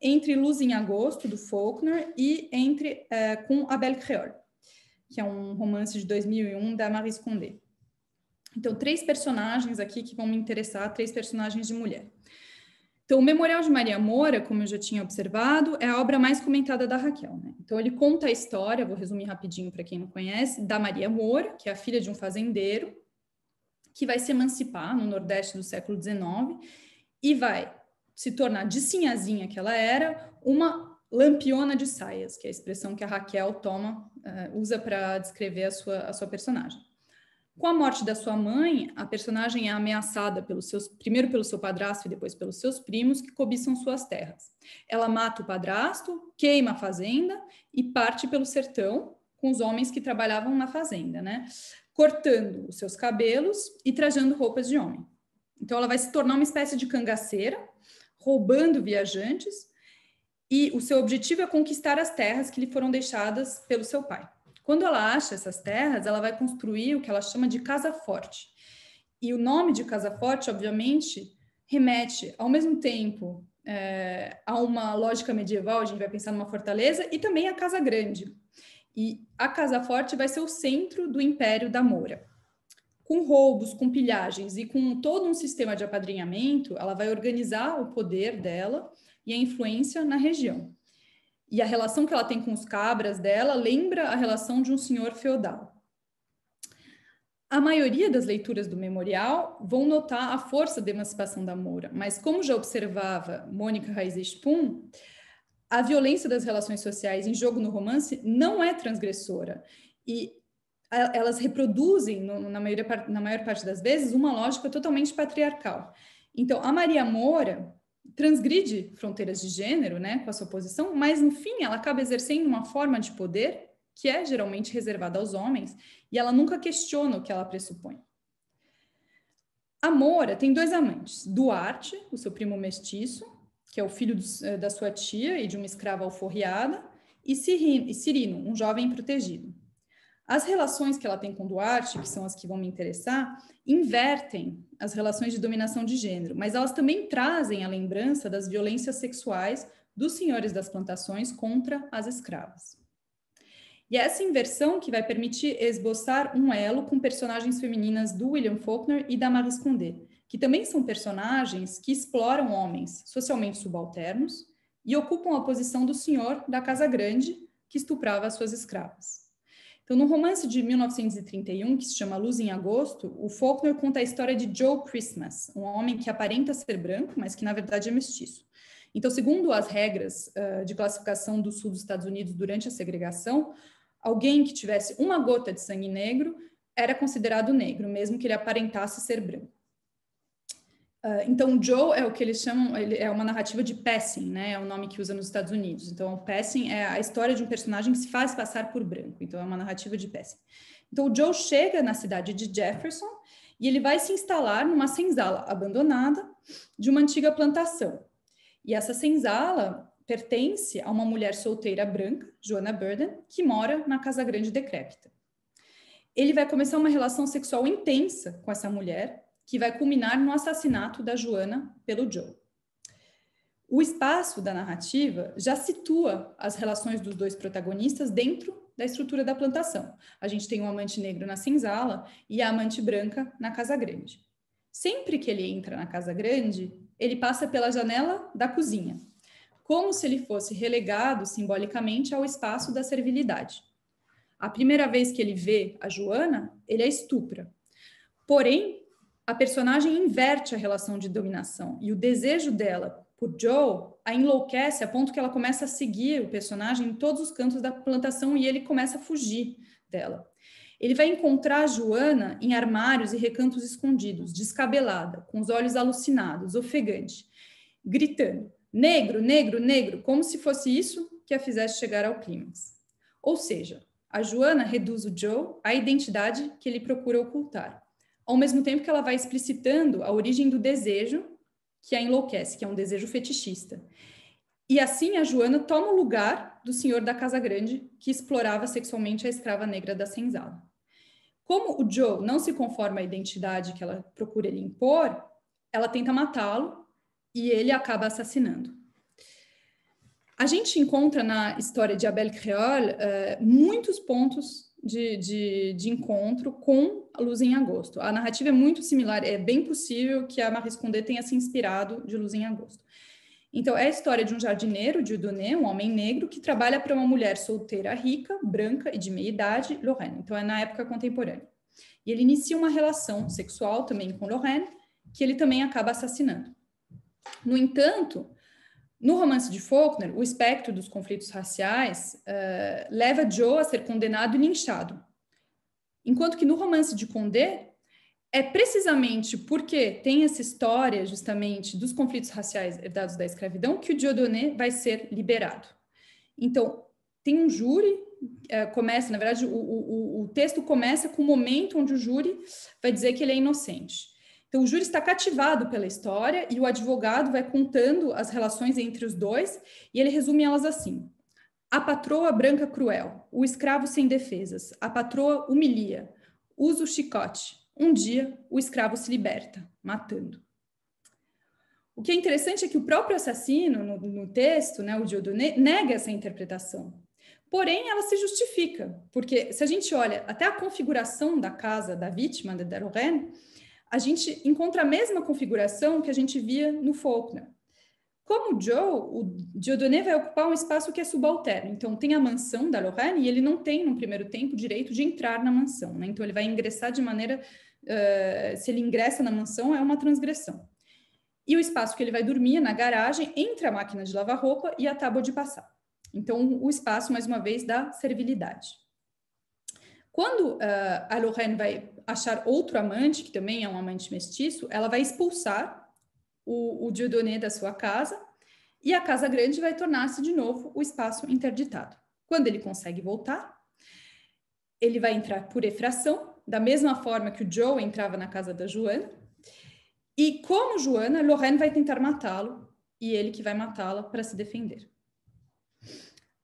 [SPEAKER 3] entre Luz em Agosto, do Faulkner, e com A Belle Créole, que é um romance de 2001 da Maryse Condé. Então, três personagens aqui que vão me interessar, três personagens de mulher. Então, o Memorial de Maria Moura, como eu já tinha observado, é a obra mais comentada da Raquel, né? Então, ele conta a história, vou resumir rapidinho para quem não conhece, da Maria Moura, que é a filha de um fazendeiro, que vai se emancipar no Nordeste do século XIX e vai se tornar, de sinhazinha que ela era, uma lampiona de saias, que é a expressão que a Raquel usa para descrever a sua personagem. Com a morte da sua mãe, a personagem é ameaçada primeiro pelo seu padrasto e depois pelos seus primos, que cobiçam suas terras. Ela mata o padrasto, queima a fazenda e parte pelo sertão com os homens que trabalhavam na fazenda, né? Cortando os seus cabelos e trajando roupas de homem. Então, ela vai se tornar uma espécie de cangaceira, roubando viajantes, e o seu objetivo é conquistar as terras que lhe foram deixadas pelo seu pai. Quando ela acha essas terras, ela vai construir o que ela chama de Casa Forte. E o nome de Casa Forte, obviamente, remete ao mesmo tempo a uma lógica medieval, a gente vai pensar numa fortaleza, e também a Casa Grande. E a Casa Forte vai ser o centro do Império da Moura. Com roubos, com pilhagens e com todo um sistema de apadrinhamento, ela vai organizar o poder dela e a influência na região. E a relação que ela tem com os cabras dela lembra a relação de um senhor feudal. A maioria das leituras do Memorial vão notar a força da emancipação da Moura, mas como já observava Mônica Reise-Spun, a violência das relações sociais em jogo no romance não é transgressora e elas reproduzem, na maior parte das vezes, uma lógica totalmente patriarcal. Então, a Maria Moura transgride fronteiras de gênero, né, com a sua posição, mas, no fim, ela acaba exercendo uma forma de poder que é geralmente reservada aos homens, e ela nunca questiona o que ela pressupõe. A Moura tem 2 amantes, Duarte, o seu primo mestiço, que é o filho da sua tia e de uma escrava alforriada, e Cirino, um jovem protegido. As relações que ela tem com Duarte, que são as que vão me interessar, invertem as relações de dominação de gênero, mas elas também trazem a lembrança das violências sexuais dos senhores das plantações contra as escravas. E é essa inversão que vai permitir esboçar um elo com personagens femininas do William Faulkner e da Maryse Condé, que também são personagens que exploram homens socialmente subalternos e ocupam a posição do senhor da Casa Grande, que estuprava as suas escravas. Então, no romance de 1931, que se chama Luz em Agosto, o Faulkner conta a história de Joe Christmas, um homem que aparenta ser branco, mas que na verdade é mestiço. Então, segundo as regras de classificação do sul dos Estados Unidos durante a segregação, alguém que tivesse uma gota de sangue negro era considerado negro, mesmo que ele aparentasse ser branco. Então, Joe é o que eles chamam, é uma narrativa de passing, né? É o nome que usa nos Estados Unidos. Então, o passing é a história de um personagem que se faz passar por branco. Então, é uma narrativa de passing. Então, o Joe chega na cidade de Jefferson e ele vai se instalar numa senzala abandonada de uma antiga plantação. E essa senzala pertence a uma mulher solteira branca, Joanna Burden, que mora na Casa Grande decrépita. Ele vai começar uma relação sexual intensa com essa mulher, que vai culminar no assassinato da Joanna pelo Joe. O espaço da narrativa já situa as relações dos 2 protagonistas dentro da estrutura da plantação. A gente tem um amante negro na senzala e a amante branca na Casa Grande. Sempre que ele entra na Casa Grande, ele passa pela janela da cozinha, como se ele fosse relegado simbolicamente ao espaço da servilidade. A primeira vez que ele vê a Joanna, ele a estupra. Porém, a personagem inverte a relação de dominação e o desejo dela por Joe a enlouquece a ponto que ela começa a seguir o personagem em todos os cantos da plantação e ele começa a fugir dela. Ele vai encontrar a Joanna em armários e recantos escondidos, descabelada, com os olhos alucinados, ofegante, gritando, negro, negro, negro, como se fosse isso que a fizesse chegar ao clímax. Ou seja, a Joanna reduz o Joe à identidade que ele procura ocultar, ao mesmo tempo que ela vai explicitando a origem do desejo que a enlouquece, que é um desejo fetichista. E assim a Joanna toma o lugar do senhor da Casa Grande, que explorava sexualmente a escrava negra da senzala. Como o Joe não se conforma à identidade que ela procura lhe impor, ela tenta matá-lo e ele acaba assassinando. A gente encontra na história de Abel Creole muitos pontos de encontro com a Luz em Agosto. A narrativa é muito similar, é bem possível que a Maryse Condé tenha se inspirado de Luz em Agosto. Então, é a história de um jardineiro, Dieudonné, um homem negro, que trabalha para uma mulher solteira rica, branca e de meia idade, Lorraine. Então, é na época contemporânea. E ele inicia uma relação sexual também com Lorraine, que ele também acaba assassinando. No entanto, no romance de Faulkner, o espectro dos conflitos raciais leva Joe a ser condenado e linchado. Enquanto que no romance de Condé, é precisamente porque tem essa história, justamente, dos conflitos raciais herdados da escravidão, que o Dieudonné vai ser liberado. Então, tem um júri, começa, na verdade, o texto começa com o momento onde o júri vai dizer que ele é inocente. Então, o júri está cativado pela história e o advogado vai contando as relações entre os dois e ele resume elas assim: a patroa branca cruel, o escravo sem defesas, a patroa humilia, usa o chicote. Um dia, o escravo se liberta, matando. O que é interessante é que o próprio assassino, no texto, né, o Dieudonné, nega essa interpretação. Porém, ela se justifica, porque se a gente olha até a configuração da casa da vítima, da Lorraine, a gente encontra a mesma configuração que a gente via no Faulkner. Como o Joe, o Dieudonné vai ocupar um espaço que é subalterno. Então, tem a mansão da Lorraine e ele não tem, no primeiro tempo, o direito de entrar na mansão, né? Então, ele vai ingressar de maneira... se ele ingressa na mansão, é uma transgressão. E o espaço que ele vai dormir é na garagem, entre a máquina de lavar roupa e a tábua de passar. Então, o espaço, mais uma vez, da servilidade. Quando a Lorraine vai achar outro amante, que também é um amante mestiço, ela vai expulsar o Dieudonné da sua casa e a casa grande vai tornar-se de novo o espaço interditado. Quando ele consegue voltar, ele vai entrar por efração, da mesma forma que o Joe entrava na casa da Joana, e como Joana, Lorraine vai tentar matá-lo e ele que vai matá-la para se defender.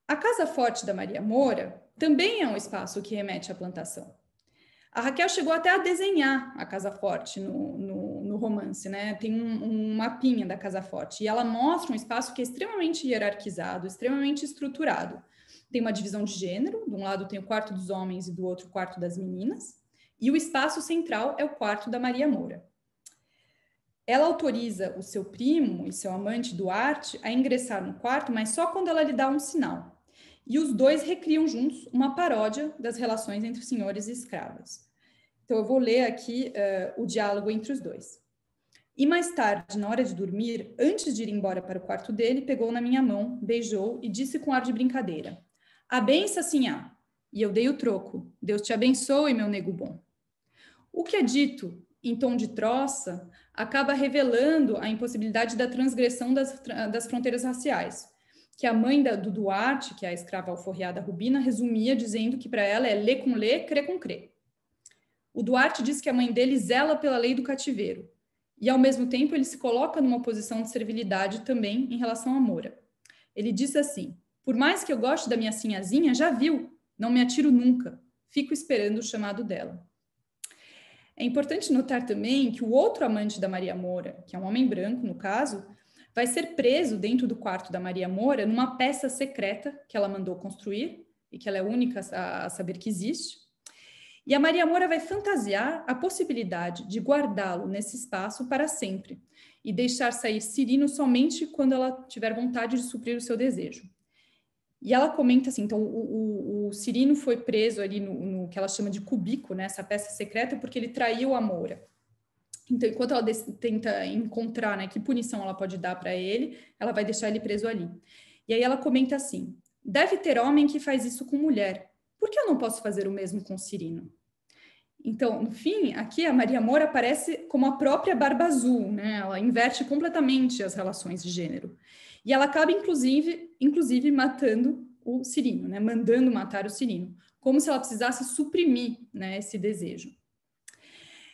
[SPEAKER 3] A casa forte da Maria Moura também é um espaço que remete à plantação. A Raquel chegou até a desenhar a Casa Forte no romance, né? Tem um mapinha da Casa Forte e ela mostra um espaço que é extremamente hierarquizado, extremamente estruturado. Tem uma divisão de gênero, de um lado tem o quarto dos homens e do outro o quarto das meninas, e o espaço central é o quarto da Maria Moura. Ela autoriza o seu primo e seu amante Duarte a ingressar no quarto, mas só quando ela lhe dá um sinal. E os dois recriam juntos uma paródia das relações entre senhores e escravas. Então, eu vou ler aqui o diálogo entre os dois. E mais tarde, na hora de dormir, antes de ir embora para o quarto dele, pegou na minha mão, beijou e disse com ar de brincadeira: "A benção, sinhá." E eu dei o troco. "Deus te abençoe, meu nego bom." O que é dito em tom de troça acaba revelando a impossibilidade da transgressão das fronteiras raciais, que a mãe do Duarte, que é a escrava alforriada Rubina, resumia dizendo que para ela é lê com lê, crê com crê. O Duarte diz que a mãe dele zela pela lei do cativeiro, e ao mesmo tempo ele se coloca numa posição de servilidade também em relação à Moura. Ele diz assim: "Por mais que eu goste da minha sinhazinha, já viu, não me atiro nunca, fico esperando o chamado dela." É importante notar também que o outro amante da Maria Moura, que é um homem branco no caso, vai ser preso dentro do quarto da Maria Moura numa peça secreta que ela mandou construir e que ela é a única a saber que existe. E a Maria Moura vai fantasiar a possibilidade de guardá-lo nesse espaço para sempre e deixar sair Cirino somente quando ela tiver vontade de suprir o seu desejo. E ela comenta assim, então o Cirino foi preso ali no que ela chama de cubico, né, essa peça secreta, porque ele traiu a Moura. Então, enquanto ela tenta encontrar, né, que punição ela pode dar para ele, ela vai deixar ele preso ali. E aí ela comenta assim: "Deve ter homem que faz isso com mulher. Por que eu não posso fazer o mesmo com Cirino?" Então, no fim, aqui a Maria Moura aparece como a própria Barba Azul, né? Ela inverte completamente as relações de gênero. E ela acaba, inclusive matando o Cirino, né? Mandando matar o Cirino, como se ela precisasse suprimir, né, esse desejo.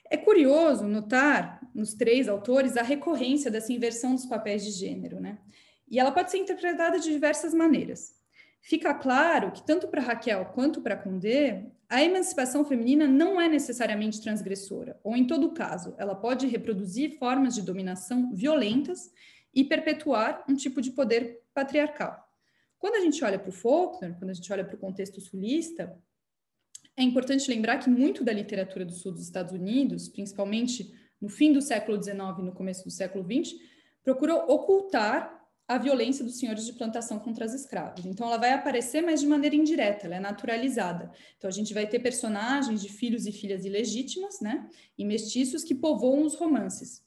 [SPEAKER 3] É curioso notar nos três autores a recorrência dessa inversão dos papéis de gênero, né? E ela pode ser interpretada de diversas maneiras. Fica claro que tanto para Raquel quanto para Condé, a emancipação feminina não é necessariamente transgressora, ou em todo caso, ela pode reproduzir formas de dominação violentas e perpetuar um tipo de poder patriarcal. Quando a gente olha para o Faulkner, quando a gente olha para o contexto sulista, é importante lembrar que muito da literatura do sul dos Estados Unidos, principalmente no fim do século XIX e no começo do século XX, procurou ocultar a violência dos senhores de plantação contra as escravas. Então, ela vai aparecer, mas de maneira indireta, ela é naturalizada. Então, a gente vai ter personagens de filhos e filhas ilegítimas, né, e mestiços que povoam os romances.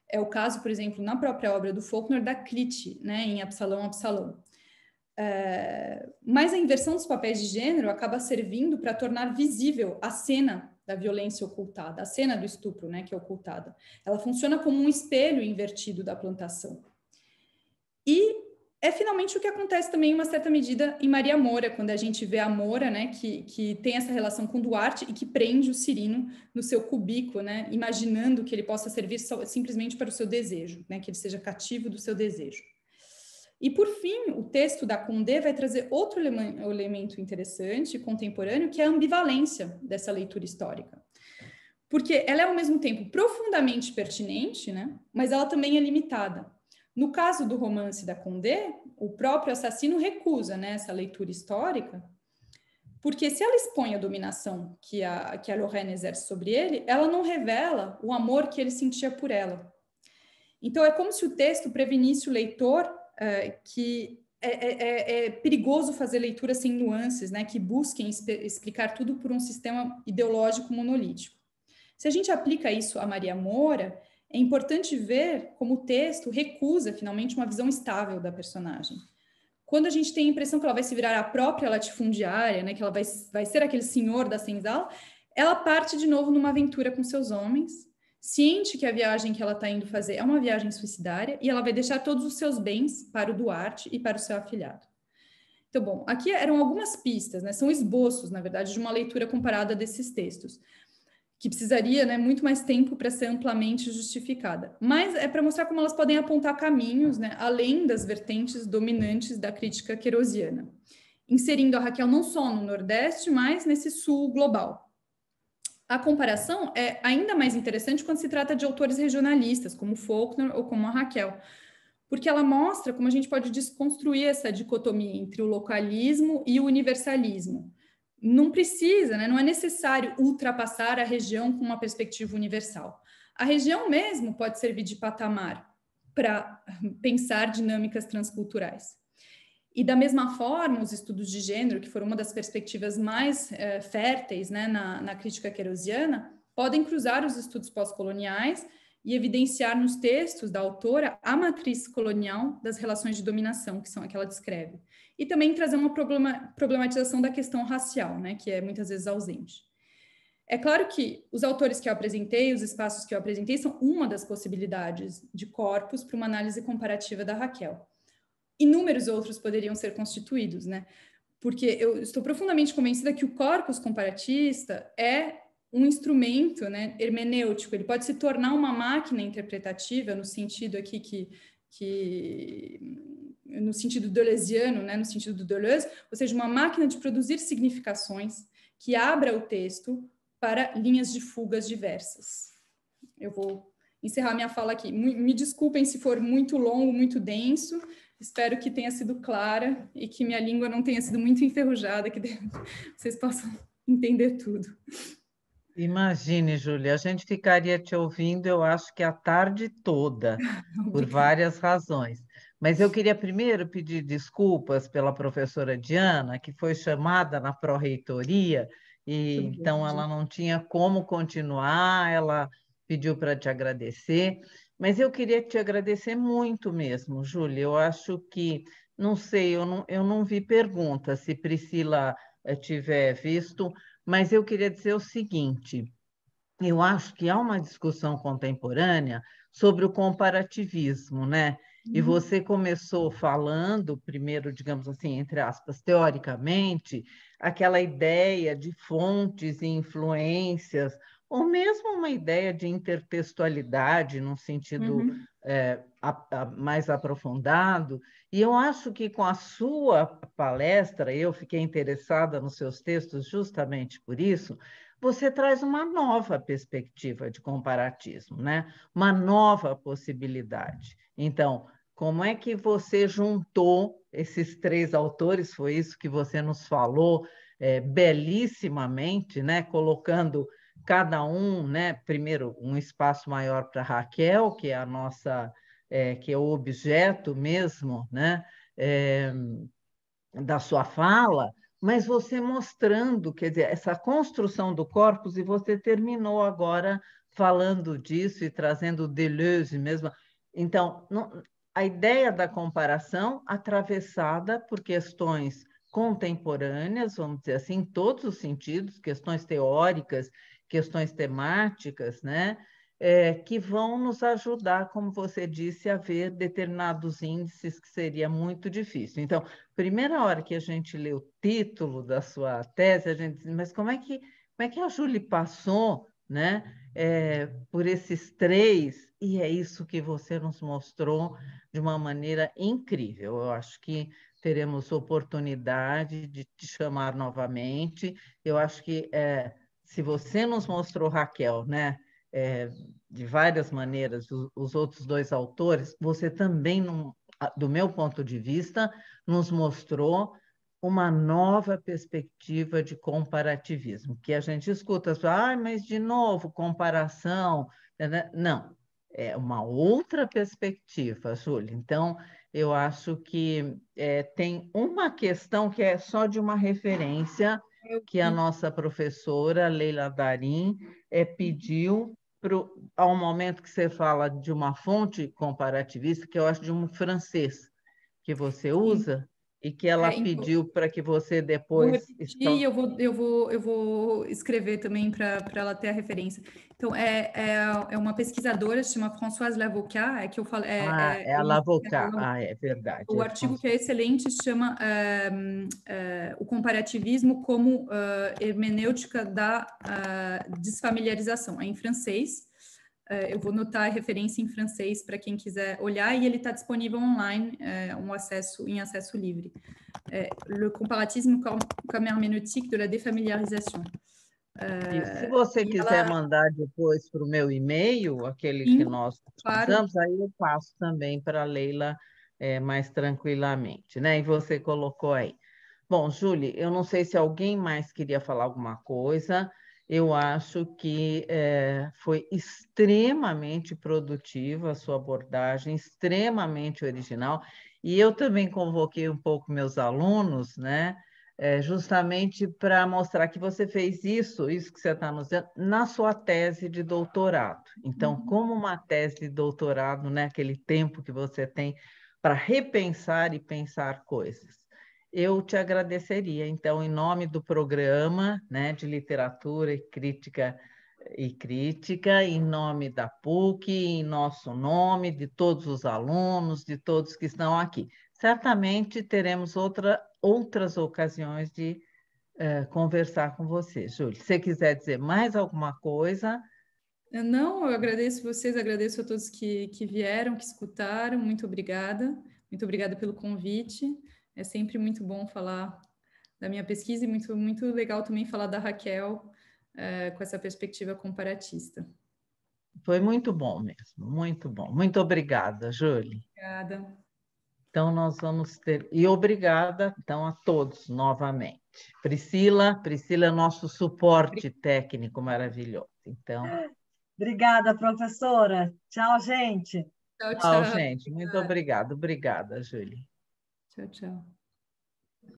[SPEAKER 3] É o caso, por exemplo, na própria obra do Faulkner, da Clite, né, em Absalão, Absalão. Mas a inversão dos papéis de gênero acaba servindo para tornar visível a cena da violência ocultada, a cena do estupro, né, que é ocultada. Ela funciona como um espelho invertido da plantação. E é finalmente o que acontece também, em uma certa medida, em Maria Moura, quando a gente vê a Moura, né, que tem essa relação com Duarte e que prende o Cirino no seu cubico, né, imaginando que ele possa servir simplesmente para o seu desejo, né, que ele seja cativo do seu desejo. E, por fim, o texto da Condé vai trazer outro elemento interessante, contemporâneo, que é a ambivalência dessa leitura histórica. Porque ela é, ao mesmo tempo, profundamente pertinente, né, mas ela também é limitada. No caso do romance da Condé, o próprio assassino recusa, né, essa leitura histórica, porque se ela expõe a dominação que a Lorraine exerce sobre ele, ela não revela o amor que ele sentia por ela. Então, é como se o texto prevenisse o leitor que é perigoso fazer leituras sem nuances, né, que busquem explicar tudo por um sistema ideológico monolítico. Se a gente aplica isso a Maria Moura, é importante ver como o texto recusa, finalmente, uma visão estável da personagem. Quando a gente tem a impressão que ela vai se virar a própria latifundiária, né, que ela vai ser aquele senhor da senzala, ela parte de novo numa aventura com seus homens, ciente que a viagem que ela está indo fazer é uma viagem suicidária, e ela vai deixar todos os seus bens para o Duarte e para o seu afilhado. Então, bom, aqui eram algumas pistas, né, são esboços, na verdade, de uma leitura comparada desses textos, que precisaria, né, muito mais tempo para ser amplamente justificada. Mas é para mostrar como elas podem apontar caminhos, né, além das vertentes dominantes da crítica querosiana, inserindo a Raquel não só no Nordeste, mas nesse Sul global. A comparação é ainda mais interessante quando se trata de autores regionalistas, como Faulkner ou como a Raquel, porque ela mostra como a gente pode desconstruir essa dicotomia entre o localismo e o universalismo. Não precisa, né, não é necessário ultrapassar a região com uma perspectiva universal. A região mesmo pode servir de patamar para pensar dinâmicas transculturais. E da mesma forma, os estudos de gênero, que foram uma das perspectivas mais férteis, né, na crítica querosiana, podem cruzar os estudos pós-coloniais e evidenciar nos textos da autora a matriz colonial das relações de dominação, que são a que ela descreve. E também trazer uma problematização da questão racial, né, que é muitas vezes ausente. É claro que os autores que eu apresentei, os espaços que eu apresentei, são uma das possibilidades de corpus para uma análise comparativa da Raquel. Inúmeros outros poderiam ser constituídos, né? Porque eu estou profundamente convencida que o corpus comparatista é um instrumento, né, hermenêutico. Ele pode se tornar uma máquina interpretativa, no sentido aqui no sentido deleuziano, né, no sentido do Deleuze, ou seja, uma máquina de produzir significações que abra o texto para linhas de fugas diversas. Eu vou encerrar minha fala aqui. Me desculpem se for muito longo, muito denso. Espero que tenha sido clara e que minha língua não tenha sido muito enferrujada, que vocês possam entender tudo.
[SPEAKER 2] Imagine, Júlia, a gente ficaria te ouvindo, eu acho que a tarde toda, por várias razões. Mas eu queria primeiro pedir desculpas pela professora Diana, que foi chamada na pró-reitoria, e então ela não tinha como continuar, ela pediu para te agradecer, mas eu queria te agradecer muito mesmo, Júlia. Eu acho que, não sei, eu não vi pergunta, se Priscila tiver visto, mas eu queria dizer o seguinte: eu acho que há uma discussão contemporânea sobre o comparativismo, né? E você começou falando, primeiro, digamos assim, entre aspas, teoricamente, aquela ideia de fontes e influências, ou mesmo uma ideia de intertextualidade, num sentido mais aprofundado. E eu acho que com a sua palestra, eu fiquei interessada nos seus textos justamente por isso, você traz uma nova perspectiva de comparatismo, né? Uma nova possibilidade. Então, como é que você juntou esses três autores? Foi isso que você nos falou belíssimamente, né? Colocando cada um, né? Primeiro, um espaço maior para Raquel, que é a nossa, que é o objeto mesmo, né? Da sua fala, mas você mostrando, quer dizer, essa construção do corpus, e você terminou agora falando disso e trazendo Deleuze mesmo. Então, a ideia da comparação atravessada por questões contemporâneas, vamos dizer assim, em todos os sentidos, questões teóricas, questões temáticas, né? Que vão nos ajudar, como você disse, a ver determinados índices que seria muito difícil. Então, primeira hora que a gente lê o título da sua tese, a gente diz, mas como é que a Júlia passou, né, por esses três? E é isso que você nos mostrou de uma maneira incrível. Eu acho que teremos oportunidade de te chamar novamente. Eu acho que se você nos mostrou, Raquel, né, de várias maneiras, os outros dois autores, você também, do meu ponto de vista, nos mostrou uma nova perspectiva de comparativismo, que a gente escuta, mas de novo, comparação. Né? Não, é uma outra perspectiva, Júlia. Então, eu acho que tem uma questão que é só de uma referência que a nossa professora, Leila Darim, pediu ao momento que você fala de uma fonte comparativista, que eu acho de um francês que você usa, e que ela
[SPEAKER 3] Então,
[SPEAKER 2] pediu para que você
[SPEAKER 3] vou
[SPEAKER 2] depois...
[SPEAKER 3] repetir e eu vou escrever também para ela ter a referência. Então, é uma pesquisadora, se chama Françoise Lavocat, que eu falo,
[SPEAKER 2] é a Lavocat. É verdade.
[SPEAKER 3] o artigo que é excelente se chama O Comparativismo como Hermenêutica da Desfamiliarização. É em francês. Eu vou notar a referência em francês para quem quiser olhar, e ele está disponível online, em acesso livre. Le comparatisme comme herméneutique de la défamiliarisation.
[SPEAKER 2] E se você quiser mandar depois para o meu e-mail, aquele que
[SPEAKER 3] Sim,
[SPEAKER 2] nós
[SPEAKER 3] claro.
[SPEAKER 2] utilizamos, aí eu passo também para a Leila mais tranquilamente, né? E você colocou aí. Bom, Júlia, eu não sei se alguém mais queria falar alguma coisa. Eu acho que foi extremamente produtiva a sua abordagem, extremamente original. E eu também convoquei um pouco meus alunos, né? Justamente para mostrar que você fez isso que você está nos dizendo, na sua tese de doutorado. Então, como uma tese de doutorado, né? Aquele tempo que você tem para repensar e pensar coisas. Eu te agradeceria, então, em nome do programa, né, de literatura e crítica, em nome da PUC, em nosso nome, de todos os alunos, de todos que estão aqui. Certamente teremos outras ocasiões de conversar com você, Júlia. Se você quiser dizer mais alguma coisa...
[SPEAKER 3] Não, eu agradeço vocês, agradeço a todos que vieram, que escutaram. Muito obrigada. Muito obrigada pelo convite. É sempre muito bom falar da minha pesquisa e muito legal também falar da Raquel com essa perspectiva comparatista.
[SPEAKER 2] Foi muito bom mesmo, muito bom. Muito obrigada, Júlia.
[SPEAKER 3] Obrigada.
[SPEAKER 2] Então, nós vamos ter... E obrigada, então, a todos novamente. Priscila é nosso suporte técnico maravilhoso. Então...
[SPEAKER 4] Obrigada, professora. Tchau, gente.
[SPEAKER 3] Tchau,
[SPEAKER 2] Tchau,
[SPEAKER 3] tchau.
[SPEAKER 2] gente. Muito obrigada. Obrigada, Júlia.
[SPEAKER 3] Tchau, tchau.